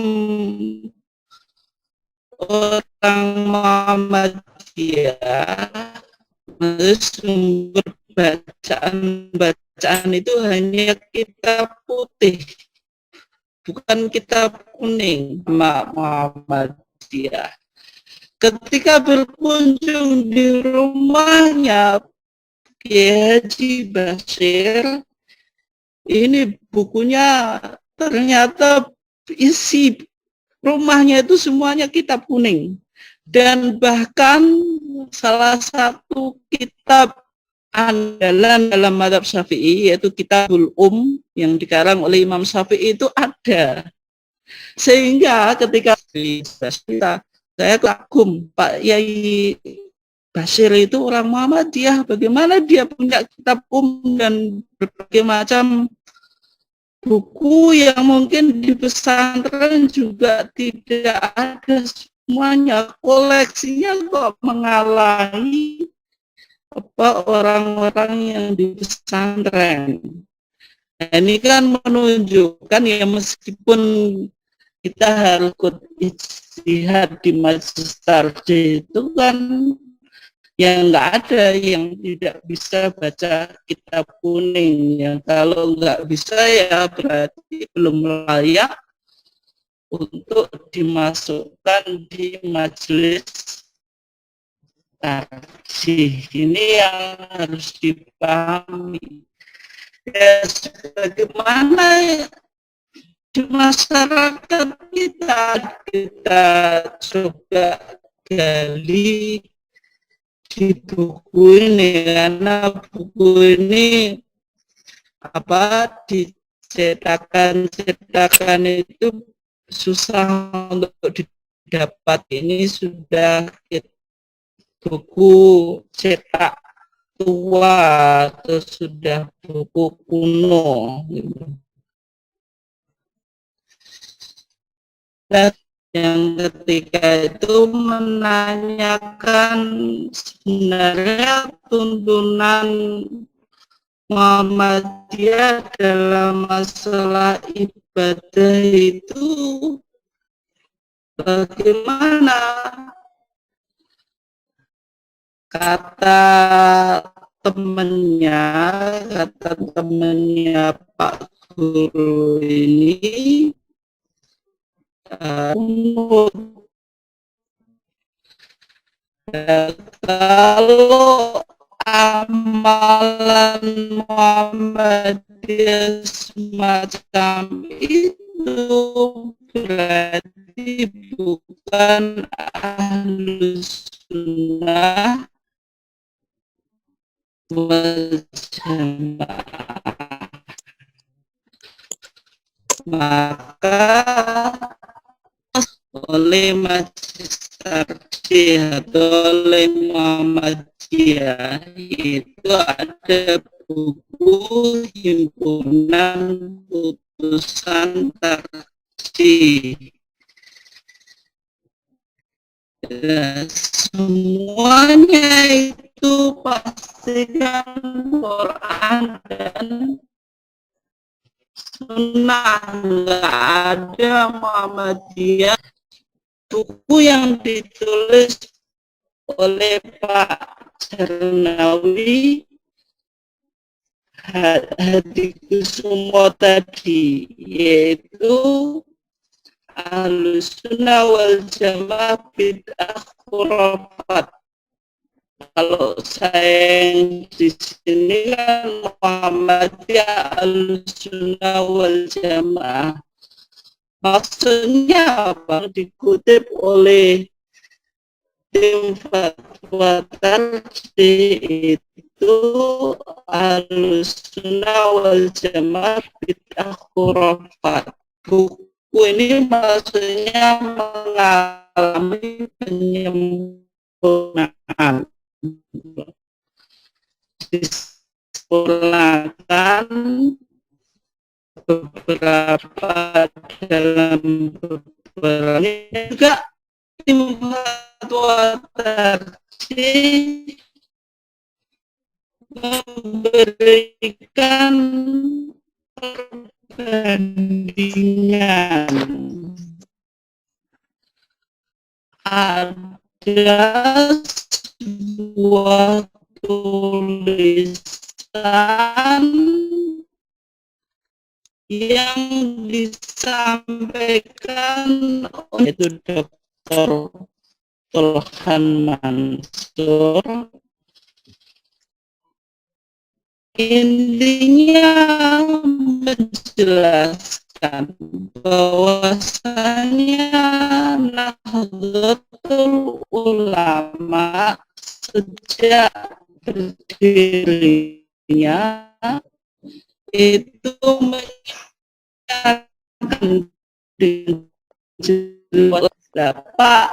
orang Muhammadiyah, sumber bacaan itu hanya kitab putih, bukan kitab kuning Muhammadiyah. Ketika berkunjung di rumahnya Kiai Haji Bashir, ini bukunya ternyata isi rumahnya itu semuanya kitab kuning, dan bahkan salah satu kitab andalan dalam mazhab Syafi'i yaitu Kitabul yang dikarang oleh Imam Syafi'i itu ada. Sehingga ketika saya kagum, Pak Yai Bashir itu orang Muhammadiyah, bagaimana dia punya kitab dan berbagai macam buku yang mungkin di pesantren juga tidak ada semuanya, koleksinya kok mengalahi orang-orang yang di pesantren. Nah, ini kan menunjukkan ya meskipun kita harus ikut ijtihad di majelis tarjih itu kan yang nggak ada yang tidak bisa baca kitab kuning. Ya kalau nggak bisa ya berarti belum layak untuk dimasukkan di majelis tarjih. Ini yang harus dipahami. Ya, bagaimana di masyarakat kita coba gali di buku ini, karena buku ini dicetakan itu susah untuk didapat. Ini sudah buku cetak tua atau sudah buku kuno gitu. Dan yang ketika itu menanyakan sebenarnya tuntunan Muhammadiyah dalam masalah ibadah itu bagaimana. Kata temennya Pak Guru ini, kalau amalan Muhammadiyah semacam itu berarti bukan ahlus sunnah wal jamaah. maka oleh Majelis Tarjih atau oleh Muhammadiyah itu ada buku himpunan putusan tarjih. Semuanya itu pastikan Quran dan Sunnah, nggak ada Muhammadiyah. Buku yang ditulis oleh Pak Jarnawi Hadikusumo tadi, yaitu Ahlussunnah wal Jamaah bid'ah khurafat. Kalau saya di sini kan Muhammadiyah Ahlussunnah wal Jamaah. Maksudnya apa? Dikutip oleh tim fatwa tarjih itu Ahlussunnah wal Jamaah bid'ah khurafat. Buku ini maksudnya mengalami penyempurnaan, disempurnakan beberapa dalam beberapa juga tim fatwa tarjih memberikan perbandingan. Ada sebuah tulisan yang disampaikan oleh Dr. Tulhan Mansur. Intinya menjelaskan bahwasanya Nahdlatul Ulama sejak berdirinya itu menyatakan Pak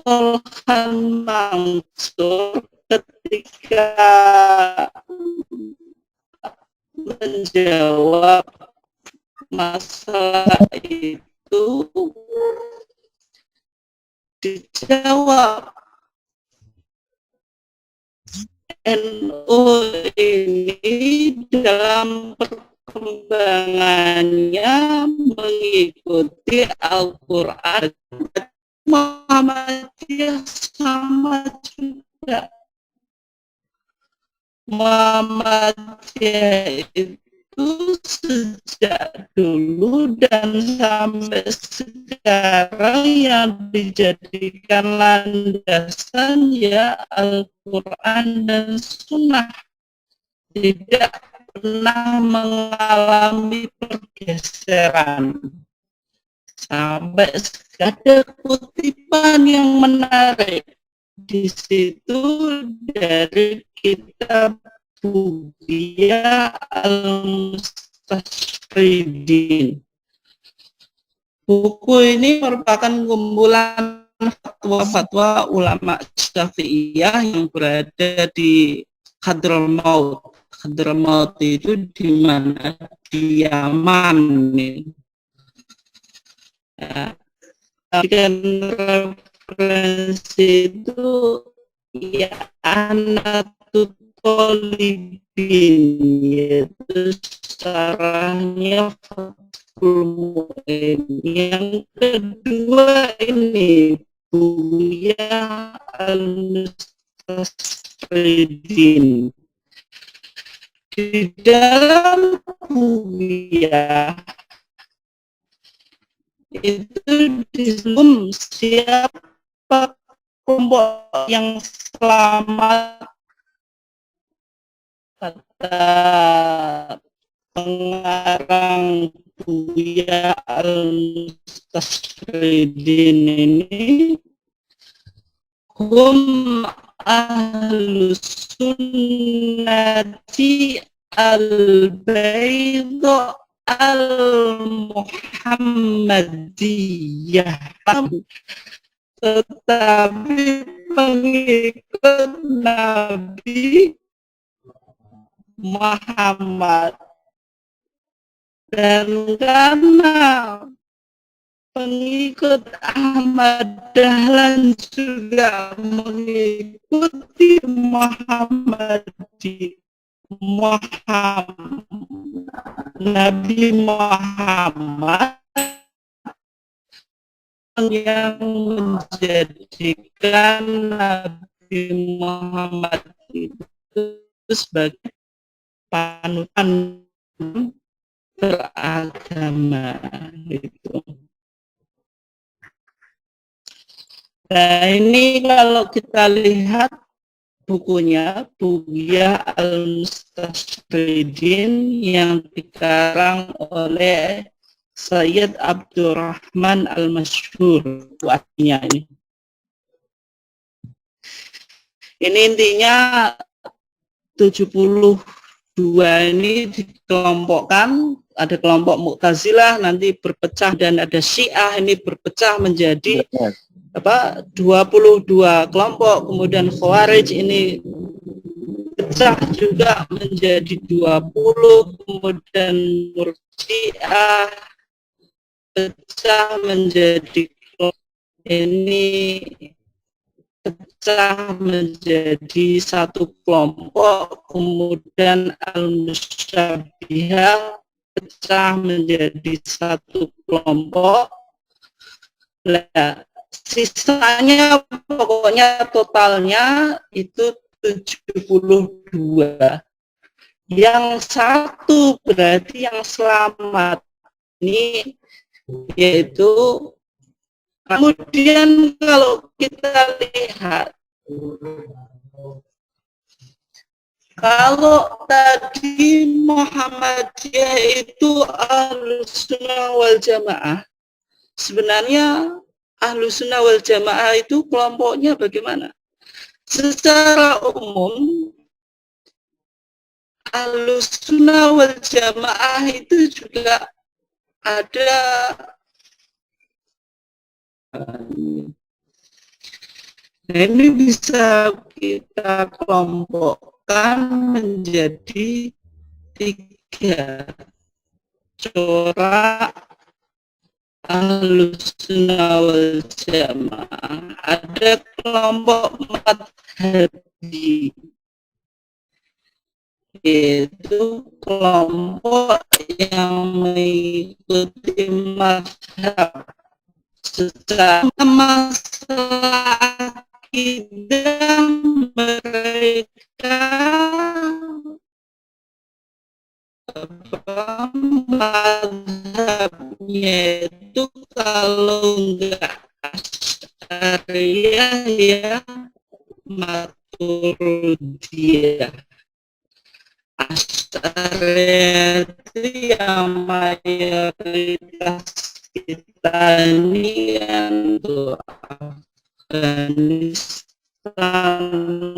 Tulhan Mansur ketika menjawab masalah itu dijawab NU ini dalam perkembangannya mengikuti Al-Quran. Muhammadiyah sama juga. Muhammadiyah itu sejak dulu dan sampai sekarang yang dijadikan landasan ya Al-Quran dan Sunnah, tidak pernah mengalami pergeseran. Sampai ada kutipan yang menarik di situ dari kitab Bughiyah Al-Mustashridin. Buku ini merupakan kumpulan fatwa-fatwa ulama Syafi'iyah yang berada di Hadramaut. Hadramaut itu di mana? Di Yaman. Ya. Dan referensi itu ya Anatut Tolibin, yaitu sarahnya Fathul Mu'in. Yang kedua ini Bughiyah Al-Mustashridin. Di dalam Bughiyah itu disebut siapa kelompok yang selamat, kata pengarang Bughiyah Al-Mustashridin ini, hum ahlus sunnati al-baydha al-Muhammadiyah, tetapi pengikut Nabi Muhammad. Dan karena pengikut Ahmad Dahlan juga mengikuti Nabi Muhammad, yang menjadikan Nabi Muhammad itu sebagai panutan beragama itu. Nah, ini kalau kita lihat bukunya, Bughyah Al-Mustashridin yang dikarang oleh Sayyid Abdurrahman Al-Masyhur, artinya ini. Ini intinya 72 ini dikelompokkan, ada kelompok Mu'tazilah nanti berpecah, dan ada Syiah ini berpecah menjadi 22 kelompok, kemudian Khawarij ini pecah juga menjadi 20, kemudian Murji'ah pecah menjadi ini pecah menjadi satu kelompok, kemudian Al-Musyabbihah pecah menjadi satu kelompok. Nah, sisanya pokoknya totalnya itu 72. Yang satu berarti yang selamat ini yaitu, kemudian kalau kita lihat, kalau tadi Muhammadiyah itu Ahlussunnah wal Jamaah, sebenarnya Ahlussunnah wal Jamaah itu kelompoknya bagaimana? Secara umum Ahlussunnah wal Jamaah itu juga ada ini bisa kita kelompokkan menjadi 3 corak Ahlussunnah wal Jamaah. Ada kelompok madhabi, yaitu kelompok yang mengikuti mazhab secara masalah akidah mereka mazhabnya itu kalau enggak Asy'ariyah ya Maturidiyah. Asy'ariyah itu yang mayoritas kita ini kan tuh Afghanistan,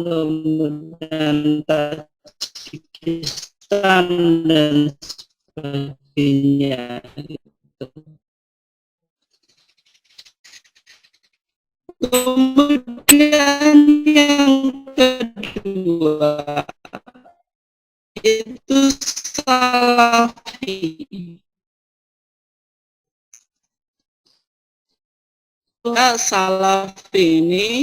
kemudian Tajikistan dan sebagainya gitu. Kemudian yang kedua itu Salafi. Salafi ini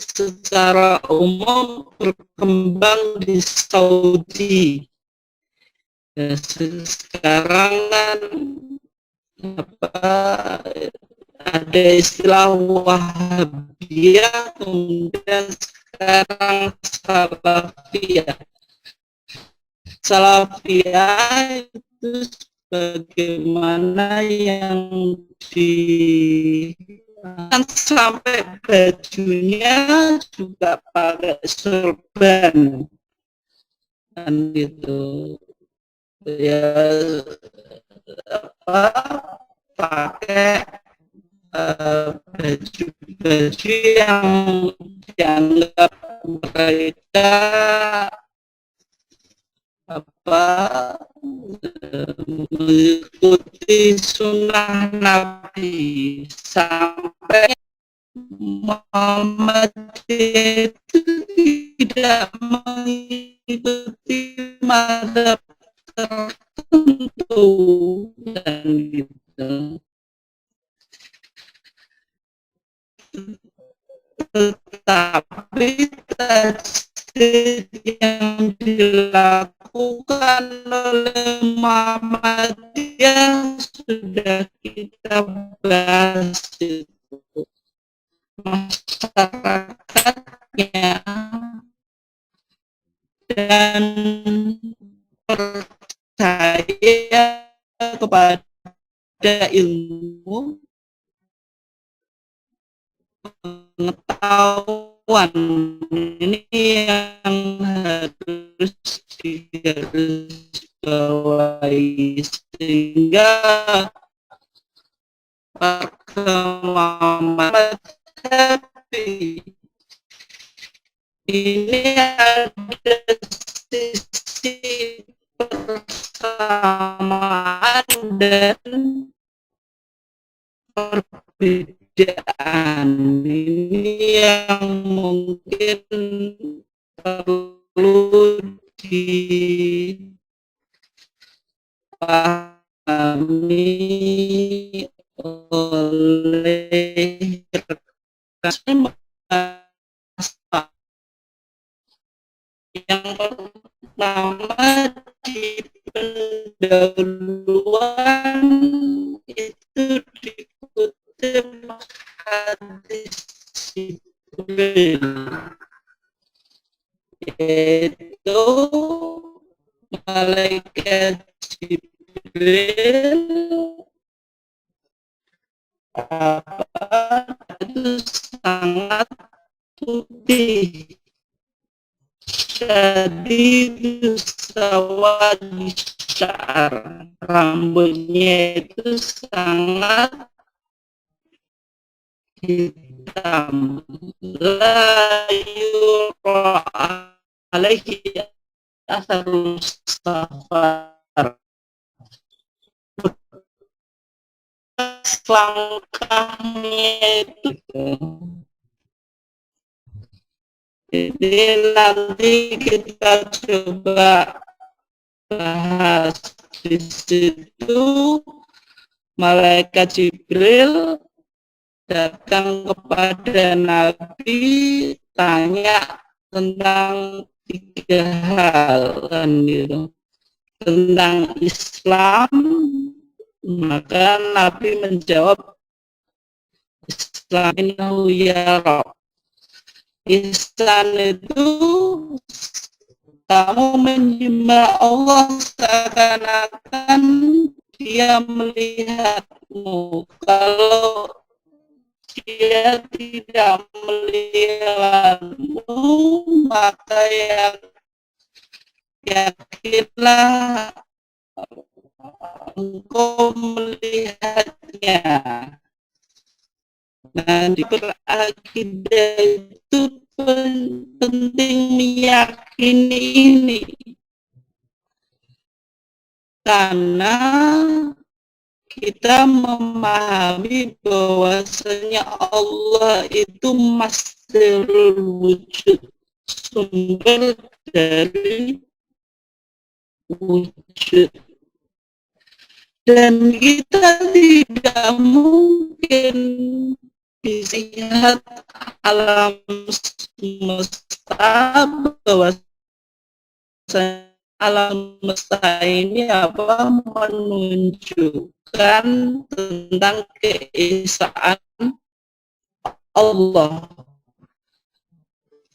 secara umum berkembang di Saudi. Ya, sekarang kan ada istilah Wahabiyah, kemudian sekarang Salafiyah. Salafiyah itu bagaimana yang sampai bajunya juga pakai sorban kan gitu ya, pakai baju-baju yang dianggap mereka mengikuti sunnah Nabi sampai Muhammad itu tidak mengikuti mazhab tertentu dan gitu. Tetapi tasdid yang dilakukan oleh Muhammadiyah sudah kita bahas itu. Masyarakatnya dan percaya kepada ilmu pengetahuan ini yang harus digarisbawahi sehingga perkembangan happy ini ada sisi persamaan dan perbedaan ini yang mungkin perlu dipahami oleh rekan yang pertama di pendahuluan itu dikutip hadis Jibril, yaitu malaikat Jibril itu sangat putih, syadidus sawadi sya'ar, rambutnya itu sangat hitam, la yura alaihi asarus safar, langkahnya itu. Jadi nanti kita coba bahas di situ. Malaikat Jibril datang kepada Nabi, tanya tentang 3 hal kan gitu, tentang Islam. Maka Nabi menjawab, Islam innahu yara. Ihsan itu kamu menyembah Allah seakan-akan dia melihatmu. Kalau dia tidak melihatmu, maka yakinlah engkau melihatnya. Nah, di berakidah itu penting meyakini ini, karena kita memahami bahwasanya Allah itu masdarul wujud, sumber dari wujud, dan kita tidak mungkin bisa lihat alam semesta, bahwa alam semesta ini menunjukkan tentang keesaan Allah.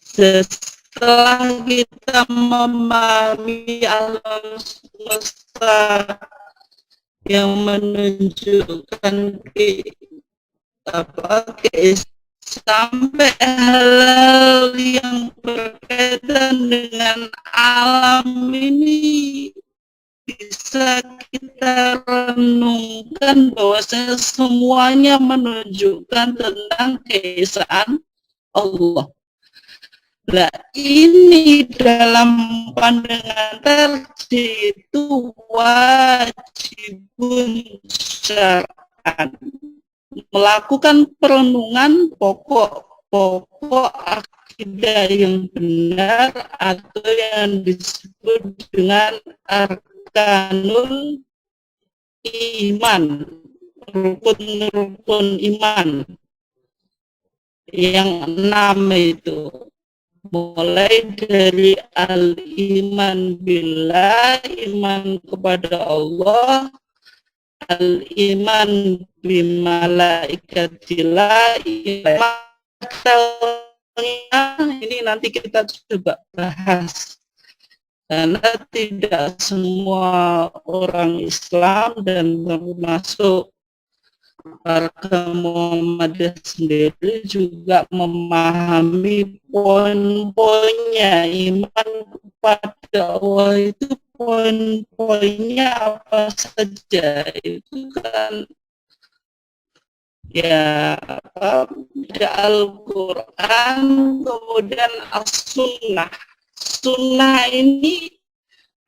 Setelah kita memahami alam semesta yang menunjukkan sampai hal yang berkaitan dengan alam ini bisa kita renungkan bahwasanya semuanya menunjukkan tentang keesaan Allah. Nah, ini dalam pandangan tarjih itu wajibun syar'an. Melakukan perenungan pokok-pokok akidah yang benar atau yang disebut dengan arkanul iman, rukun-rukun iman yang 6 itu, mulai dari al-iman billah, iman kepada Allah, al-iman bimalaikatillah, ini nanti kita coba bahas, karena tidak semua orang Islam dan termasuk warga Muhammadiyah sendiri juga memahami poin-poinnya. Iman kepada Allah itu poin-poinnya apa saja, itu kan ya ada Al-Quran, kemudian As-Sunnah. Sunnah ini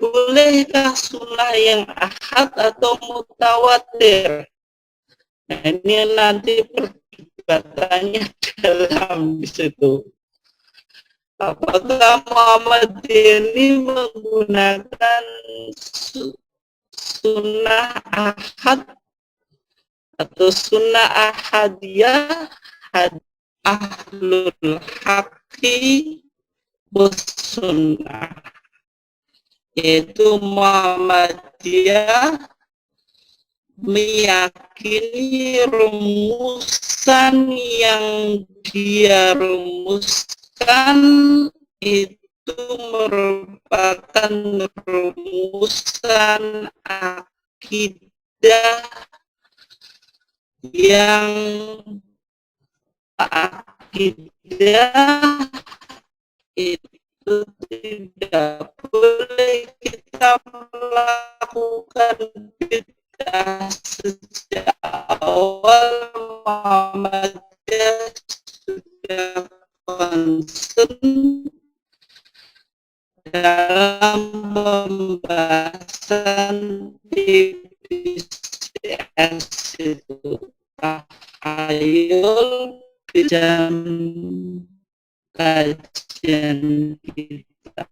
bolehkah sunnah yang ahad atau mutawatir? Nah, ini nanti perdebatannya dalam di situ. Apakah Muhammad ini menggunakan sunnah ahad atau sunnah ahadiyah, ahlul haqi sunnah, yaitu Muhammadiyah meyakini rumusan yang dia rumuskan itu merupakan rumusan akidah yang akidah itu tidak boleh kita melakukan bid'ah. Sejak awal Muhammadiyah sudah concern dalam pembahasan DBCS itu, tahayul di jam kajian kita.